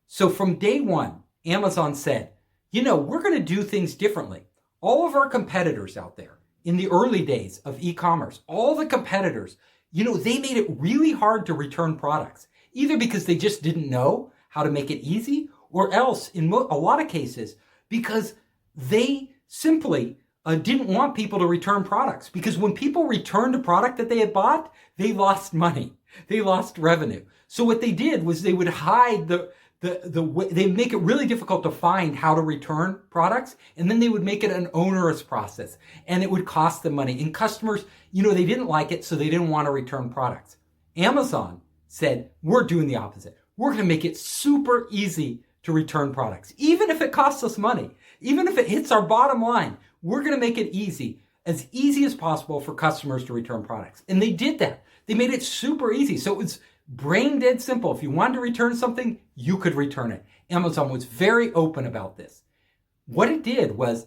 So from day one, Amazon said, we're going to do things differently. All of our competitors out there in the early days of e-commerce, all the competitors, they made it really hard to return products, either because they just didn't know how to make it easy, or else in a lot of cases, because they simply didn't want people to return products. Because when people returned a product that they had they lost money. They lost revenue. So what they did was they would hide they'd make it really difficult to find how to return products, and then they would make it an onerous process, and it would cost them money. And customers, they didn't like it, so they didn't want to return products. Amazon said, we're doing the opposite. We're going to make it super easy to return products. Even if it costs us money, even if it hits our bottom line, we're going to make it as easy as possible for customers to return products. And they did that. They made it super easy. So it was brain dead simple. If you wanted to return something, you could return it. Amazon was very open about this. What it did was,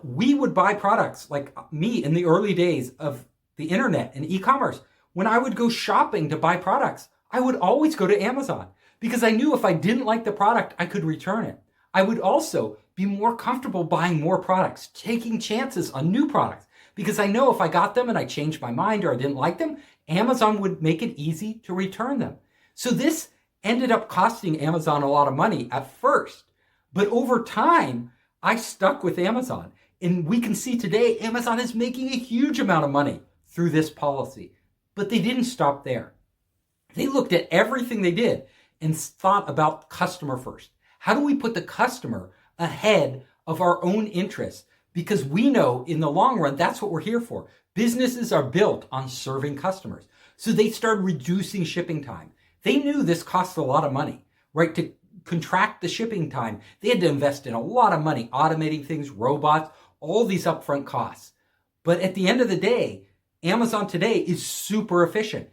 we would buy products, like me in the early days of the internet and e-commerce. When I would go shopping to buy products, I would always go to Amazon because I knew if I didn't like the product, I could return it. I would also be more comfortable buying more products, taking chances on new products, because I know if I got them and I changed my mind or I didn't like them, Amazon would make it easy to return them. So this ended up costing Amazon a lot of money at first, but over time, I stuck with Amazon. And we can see today, Amazon is making a huge amount of money through this policy. But they didn't stop there. They looked at everything they did and thought about customer first. How do we put the customer ahead of our own interests? Because we know in the long run, that's what we're here for. Businesses are built on serving customers. So they started reducing shipping time. They knew this cost a lot of money, right? To contract the shipping time, they had to invest in a lot of money, automating things, robots, all these upfront costs. But at the end of the day, Amazon today is super efficient.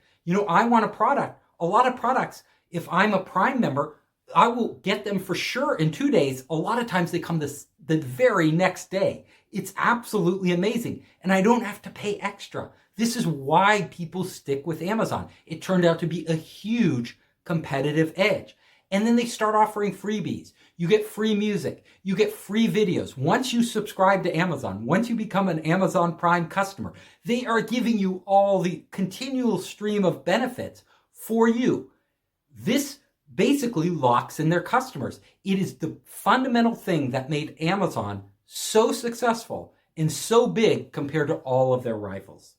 I want a product. A lot of products, if I'm a Prime member, I will get them for sure in 2 days. A lot of times they come the very next day. It's absolutely amazing. And I don't have to pay extra. This is why people stick with Amazon. It turned out to be a huge competitive edge. And then they start offering freebies. You get free music. You get free videos. Once you subscribe to Amazon, once you become an Amazon Prime customer, they are giving you all the continual stream of benefits for you. This basically locks in their customers. It is the fundamental thing that made Amazon so successful and so big compared to all of their rivals.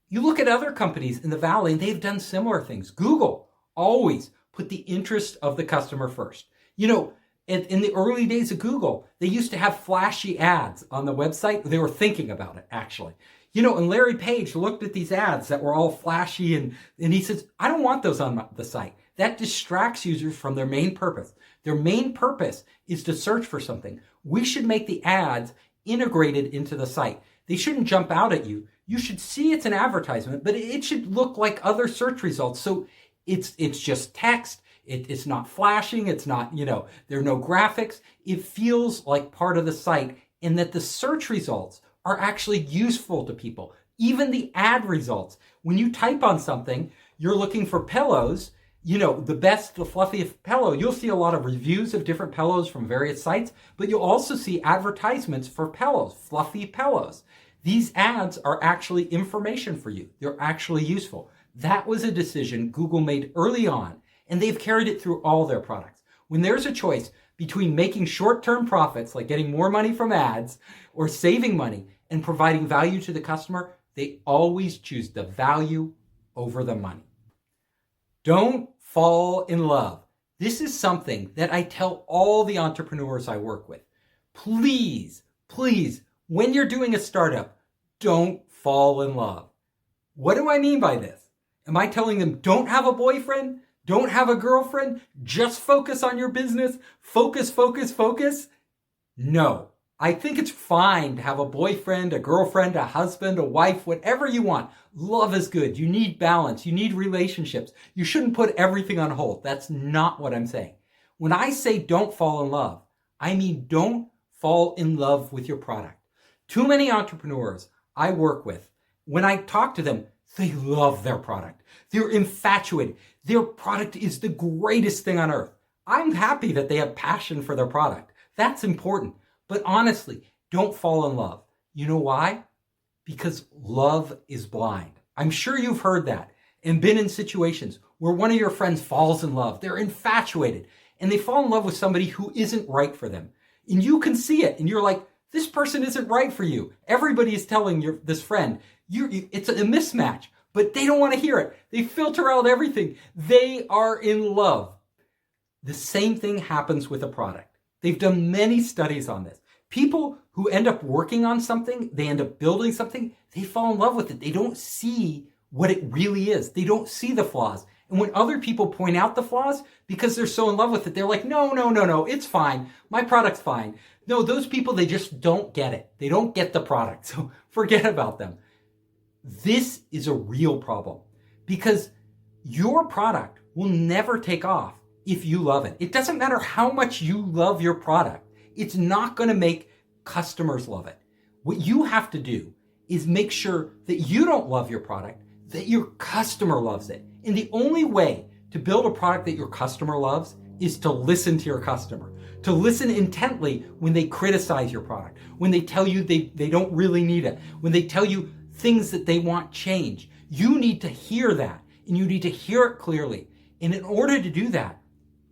You look at other companies in the Valley and they've done similar things. Google always put the interest of the customer first. You know, in the early days of Google, they used to have flashy ads on the website. They were thinking about it, actually. You know, and Larry Page looked at these ads that were all flashy and he says, I don't want those on the site. That distracts users from their main purpose. Their main purpose is to search for something. We should make the ads integrated into the site. They shouldn't jump out at you. You should see it's an advertisement, but it should look like other search results. So it's just text. It's not flashing. It's not, there are no graphics. It feels like part of the site, and that the search results are actually useful to people. Even the ad results. When you type on something, you're looking for pillows, the fluffiest pillow. You'll see a lot of reviews of different pillows from various sites, but you'll also see advertisements for pillows, fluffy pillows. These ads are actually information for you. They're actually useful. That was a decision Google made early on, and they've carried it through all their products. When there's a choice between making short-term profits, like getting more money from ads, or saving money and providing value to the customer, they always choose the value over the money. Don't fall in love. This is something that I tell all the entrepreneurs I work with. Please, when you're doing a startup, don't fall in love. What do I mean by this? Am I telling them don't have a boyfriend? Don't have a girlfriend? Just focus on your business? Focus? No. I think it's fine to have a boyfriend, a girlfriend, a husband, a wife, whatever you want. Love is good. You need balance. You need relationships. You shouldn't put everything on hold. That's not what I'm saying. When I say don't fall in love, I mean don't fall in love with your product. Too many entrepreneurs I work with, when I talk to them, they love their product. They're infatuated. Their product is the greatest thing on earth. I'm happy that they have passion for their product. That's important. But honestly, don't fall in love. You know why? Because love is blind. I'm sure you've heard that and been in situations where one of your friends falls in love. They're infatuated and they fall in love with somebody who isn't right for them. And you can see it and you're like, this person isn't right for you. Everybody is telling this friend, it's a mismatch, but they don't want to hear it. They filter out everything. They are in love. The same thing happens with a product. They've done many studies on this. People who end up working on something, they end up building something, they fall in love with it. They don't see what it really is. They don't see the flaws. And when other people point out the flaws, because they're so in love with it, they're like, no, it's fine. My product's fine. No, those people, they just don't get it. They don't get the product. So forget about them. This is a real problem because your product will never take off if you love it. It doesn't matter how much you love your product. It's not going to make customers love it. What you have to do is make sure that you don't love your product, that your customer loves it. And the only way to build a product that your customer loves is to listen to your customer, to listen intently when they criticize your product, when they tell you they don't really need it, when they tell you things that they want change. You need to hear that, and you need to hear it clearly. And in order to do that,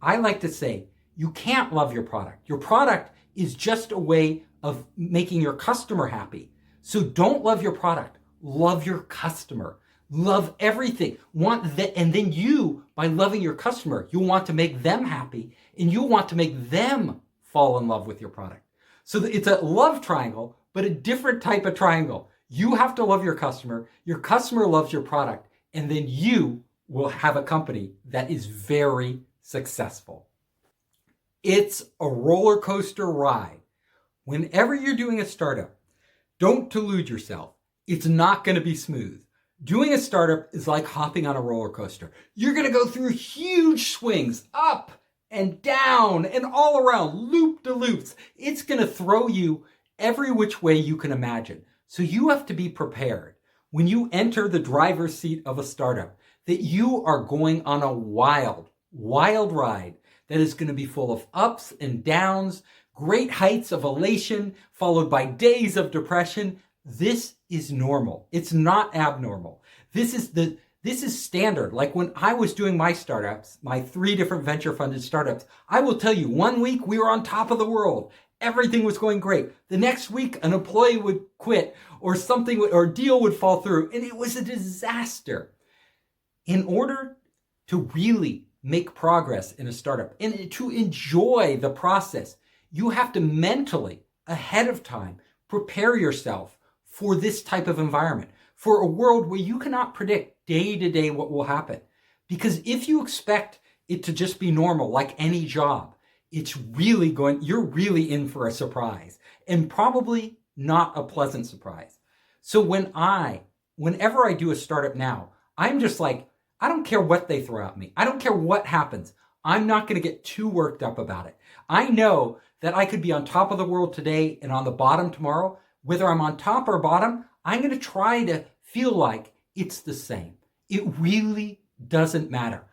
I like to say, you can't love your product. Your product is just a way of making your customer happy. So don't love your product. Love your customer. Love everything. And then you, by loving your customer, you'll want to make them happy and you'll want to make them fall in love with your product. So it's a love triangle, but a different type of triangle. You have to love your customer loves your product, and then you will have a company that is very successful. It's a roller coaster ride. Whenever you're doing a startup, don't delude yourself. It's not going to be smooth. Doing a startup is like hopping on a roller coaster. You're going to go through huge swings, up and down and all around, loop-de-loops. It's going to throw you every which way you can imagine. So you have to be prepared when you enter the driver's seat of a startup that you are going on a wild ride that is going to be full of ups and downs, great heights of elation, followed by days of depression. This is normal. It's not abnormal. This is the This is standard. Like when I was doing my startups, my 3 different venture funded startups, I will tell you, one week we were on top of the world. Everything was going great. The next week, an employee would quit or something, or a deal would fall through, and it was a disaster. In order to really make progress in a startup and to enjoy the process, you have to mentally, ahead of time, prepare yourself for this type of environment, for a world where you cannot predict day to day what will happen. Because if you expect it to just be normal, like any job, you're really in for a surprise, and probably not a pleasant surprise. So whenever I do a startup now, I'm just like, I don't care what they throw at me. I don't care what happens. I'm not going to get too worked up about it. I know that I could be on top of the world today and on the bottom tomorrow. Whether I'm on top or bottom, I'm going to try to feel like it's the same. It really doesn't matter.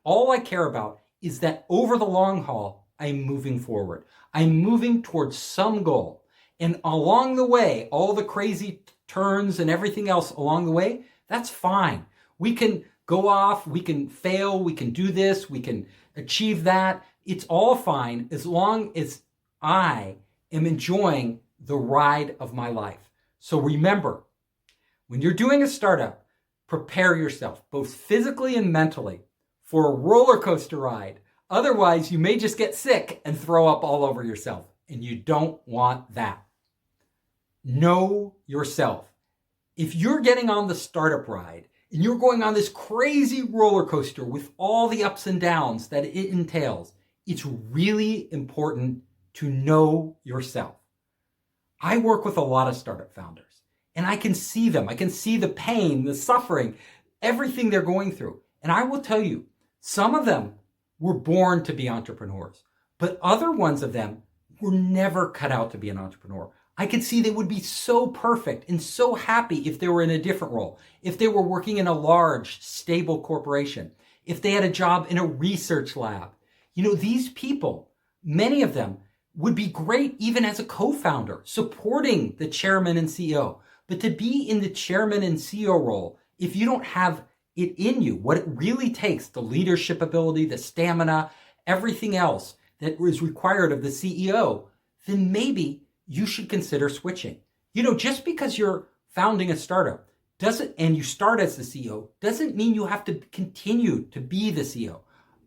All I care about is that over the long haul, I'm moving forward. I'm moving towards some goal. And along the way, all the crazy turns and everything else along the way, that's fine. We can go off, we can fail, we can do this, we can achieve that. It's all fine as long as I am enjoying the ride of my life. So remember, when you're doing a startup, prepare yourself both physically and mentally for a roller coaster ride. Otherwise, you may just get sick and throw up all over yourself, and you don't want that. Know yourself. If you're getting on the startup ride and you're going on this crazy roller coaster with all the ups and downs that it entails, it's really important to know yourself. I work with a lot of startup founders, and I can see them. I can see the pain, the suffering, everything they're going through. And I will tell you, some of them were born to be entrepreneurs, but other ones of them were never cut out to be an entrepreneur. I could see they would be so perfect and so happy if they were in a different role, if they were working in a large, stable corporation, if they had a job in a research lab. These people, many of them, would be great even as a co-founder, supporting the chairman and CEO. But to be in the chairman and CEO role, if you don't have it in you, what it really takes, the leadership ability, the stamina, everything else that is required of the CEO, then maybe you should consider switching. Just because you're founding a startup and you start as the CEO doesn't mean you have to continue to be the CEO.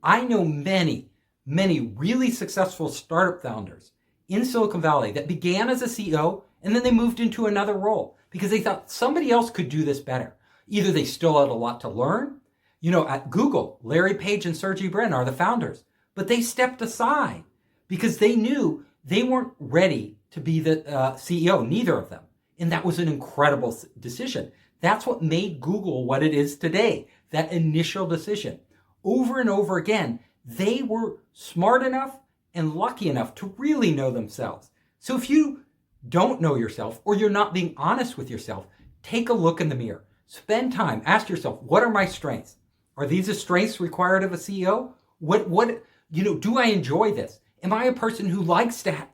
I know many really successful startup founders in Silicon Valley that began as a CEO and then they moved into another role because they thought somebody else could do this better. Either they still had a lot to learn. At Google, Larry Page and Sergey Brin are the founders, but they stepped aside because they knew they weren't ready to be the CEO, neither of them. And that was an incredible decision. That's what made Google what it is today, that initial decision. Over and over again, they were smart enough and lucky enough to really know themselves. So if you don't know yourself or you're not being honest with yourself, take a look in the mirror. Spend time. Ask yourself, what are my strengths? Are these the strengths required of a CEO? Do I enjoy this? Am I a person who likes to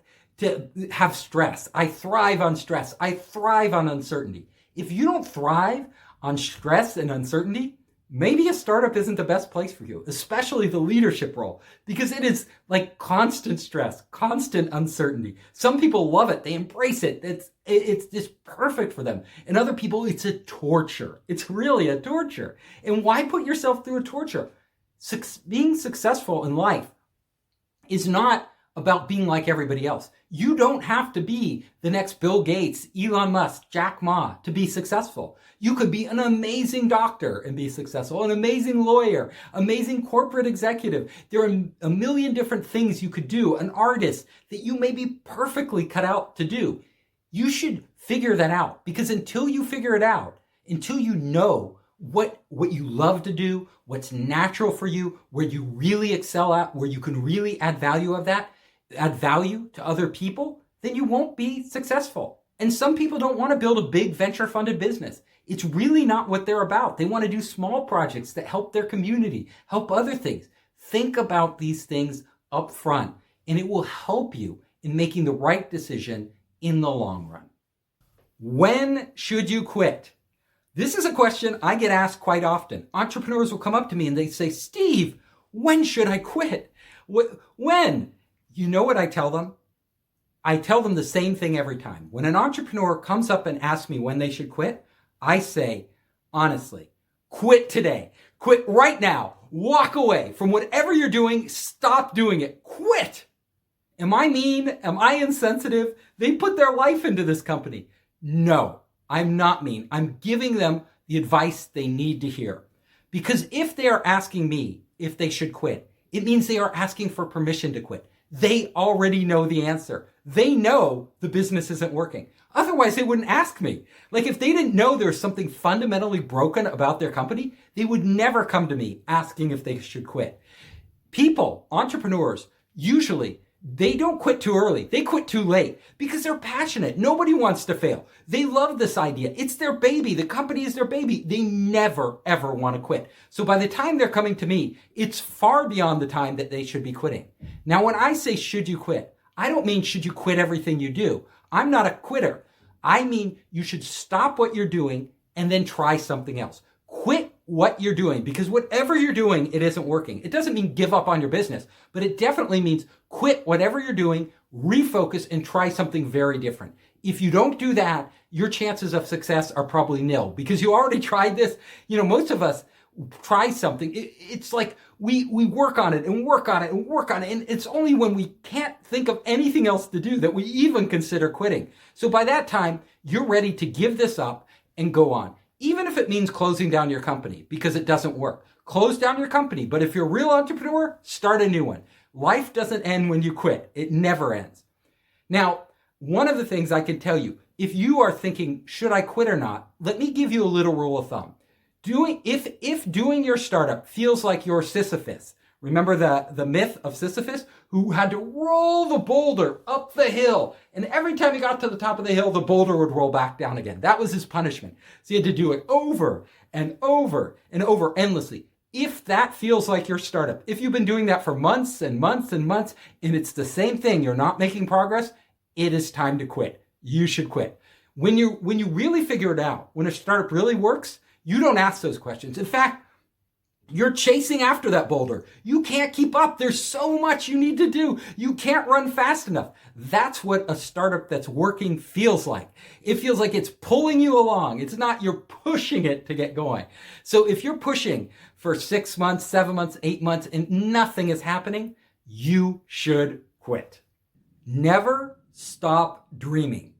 have stress? I thrive on stress. I thrive on uncertainty. If you don't thrive on stress and uncertainty, maybe a startup isn't the best place for you, especially the leadership role, because it is like constant stress, constant uncertainty. Some people love it. They embrace it. It's just perfect for them. And other people, it's a torture. It's really a torture. And why put yourself through a torture? Being successful in life is not about being like everybody else. You don't have to be the next Bill Gates, Elon Musk, Jack Ma to be successful. You could be an amazing doctor and be successful, an amazing lawyer, amazing corporate executive. There are a million different things you could do, an artist that you may be perfectly cut out to do. You should figure that out, because until you figure it out, until you know what you love to do, what's natural for you, where you really excel at, where you can really add value to other people, then you won't be successful. And some people don't want to build a big venture-funded business. It's really not what they're about. They want to do small projects that help their community, help other things. Think about these things up front, and it will help you in making the right decision in the long run. When should you quit? This is a question I get asked quite often. Entrepreneurs will come up to me and they say, Steve, when should I quit? When? You know what I tell them? I tell them the same thing every time. When an entrepreneur comes up and asks me when they should quit, I say, honestly, quit today. Quit right now. Walk away from whatever you're doing. Stop doing it. Quit. Am I mean? Am I insensitive? They put their life into this company. No, I'm not mean. I'm giving them the advice they need to hear. Because if they are asking me if they should quit, it means they are asking for permission to quit. They already know the answer. They know the business isn't working. Otherwise, they wouldn't ask me. Like if they didn't know there's something fundamentally broken about their company, they would never come to me asking if they should quit. People, entrepreneurs, usually they don't quit too early. They quit too late because they're passionate. Nobody wants to fail. They love this idea. It's their baby. The company is their baby. They never, ever want to quit. So by the time they're coming to me, it's far beyond the time that they should be quitting. Now, when I say, should you quit? I don't mean, should you quit everything you do? I'm not a quitter. I mean, you should stop what you're doing and then try something else. Quit what you're doing because whatever you're doing, it isn't working. It doesn't mean give up on your business, but it definitely means quit whatever you're doing, refocus, and try something very different. If you don't do that, your chances of success are probably nil because you already tried this. You know, most of us try something. It's like we work on it and work on it and work on it. And it's only when we can't think of anything else to do that we even consider quitting. So by that time, you're ready to give this up and go on. Even if it means closing down your company because it doesn't work. Close down your company. But if you're a real entrepreneur, start a new one. Life doesn't end when you quit. It never ends. Now, one of the things I can tell you, if you are thinking, should I quit or not? Let me give you a little rule of thumb. If doing your startup feels like you're Sisyphus, remember the myth of Sisyphus, who had to roll the boulder up the hill. And every time he got to the top of the hill, the boulder would roll back down again. That was his punishment. So he had to do it over and over and over endlessly. If that feels like your startup, if you've been doing that for months and months and months, and it's the same thing, you're not making progress, it is time to quit. You should quit. When you really figure it out, when a startup really works, you don't ask those questions. In fact, you're chasing after that boulder. You can't keep up. There's so much you need to do. You can't run fast enough. That's what a startup that's working feels like. It feels like it's pulling you along. It's not you're pushing it to get going. So if you're pushing for 6 months, 7 months, 8 months, and nothing is happening, you should quit. Never stop dreaming.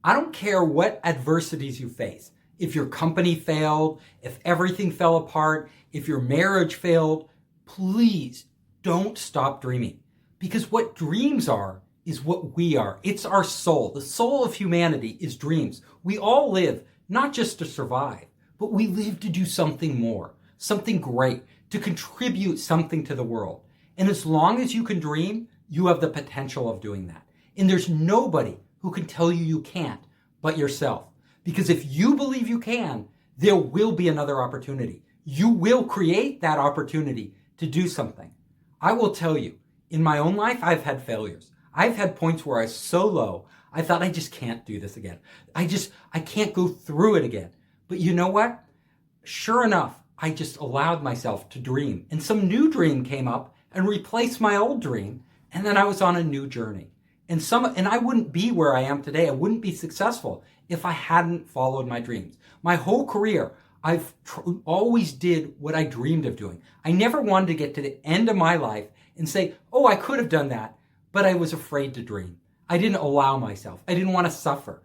I don't care what adversities you face. If your company failed, if everything fell apart, if your marriage failed, please don't stop dreaming. Because what dreams are is what we are. It's our soul. The soul of humanity is dreams. We all live not just to survive, but we live to do something more, something great, to contribute something to the world. And as long as you can dream, you have the potential of doing that. And there's nobody who can tell you you can't but yourself. Because if you believe you can, there will be another opportunity. You will create that opportunity to do something. I will tell you, in my own life, I've had failures. I've had points where I was so low, I thought I just can't do this again. I can't go through it again. But you know what? Sure enough, I just allowed myself to dream. And some new dream came up and replaced my old dream. And then I was on a new journey. And I wouldn't be where I am today. I wouldn't be successful if I hadn't followed my dreams. My whole career, I've always did what I dreamed of doing. I never wanted to get to the end of my life and say, oh, I could have done that, but I was afraid to dream. I didn't allow myself. I didn't want to suffer.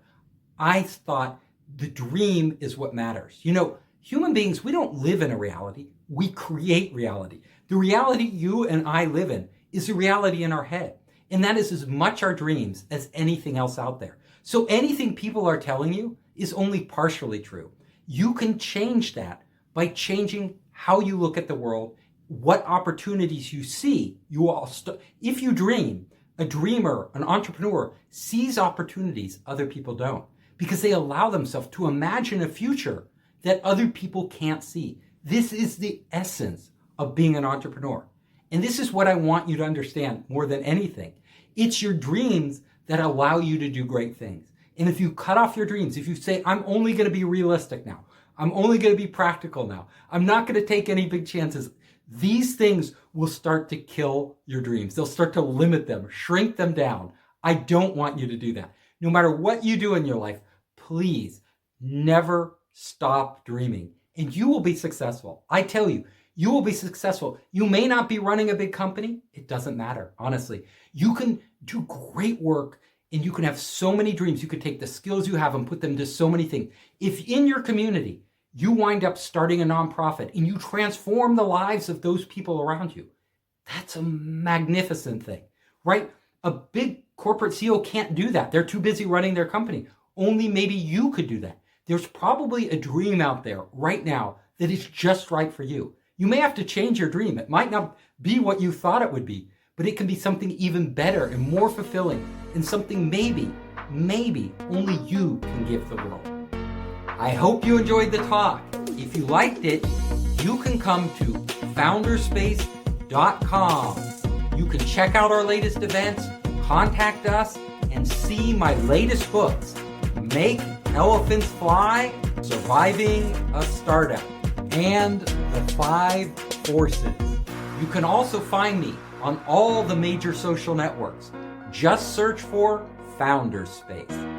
I thought the dream is what matters. You know, human beings, we don't live in a reality. We create reality. The reality you and I live in is a reality in our head. And that is as much our dreams as anything else out there. So anything people are telling you is only partially true. You can change that by changing how you look at the world, what opportunities you see. If you dream, a dreamer, an entrepreneur sees opportunities other people don't because they allow themselves to imagine a future that other people can't see. This is the essence of being an entrepreneur. And this is what I want you to understand more than anything. It's your dreams that allow you to do great things. And if you cut off your dreams, if you say, I'm only going to be realistic now, I'm only going to be practical now. I'm not going to take any big chances. These things will start to kill your dreams. They'll start to limit them, shrink them down. I don't want you to do that. No matter what you do in your life, please never stop dreaming, and you will be successful. I tell you, you will be successful. You may not be running a big company. It doesn't matter, honestly. You can do great work and you can have so many dreams. You could take the skills you have and put them to so many things. If in your community, you wind up starting a nonprofit and you transform the lives of those people around you, that's a magnificent thing, right? A big corporate CEO can't do that. They're too busy running their company. Only maybe you could do that. There's probably a dream out there right now that is just right for you. You may have to change your dream. It might not be what you thought it would be, but it can be something even better and more fulfilling and something maybe only you can give the world. I hope you enjoyed the talk. If you liked it, you can come to founderspace.com. You can check out our latest events, contact us, and see my latest books, Make Elephants Fly, Surviving a Startup, and The 5 Forces. You can also find me on all the major social networks. Just search for Founderspace.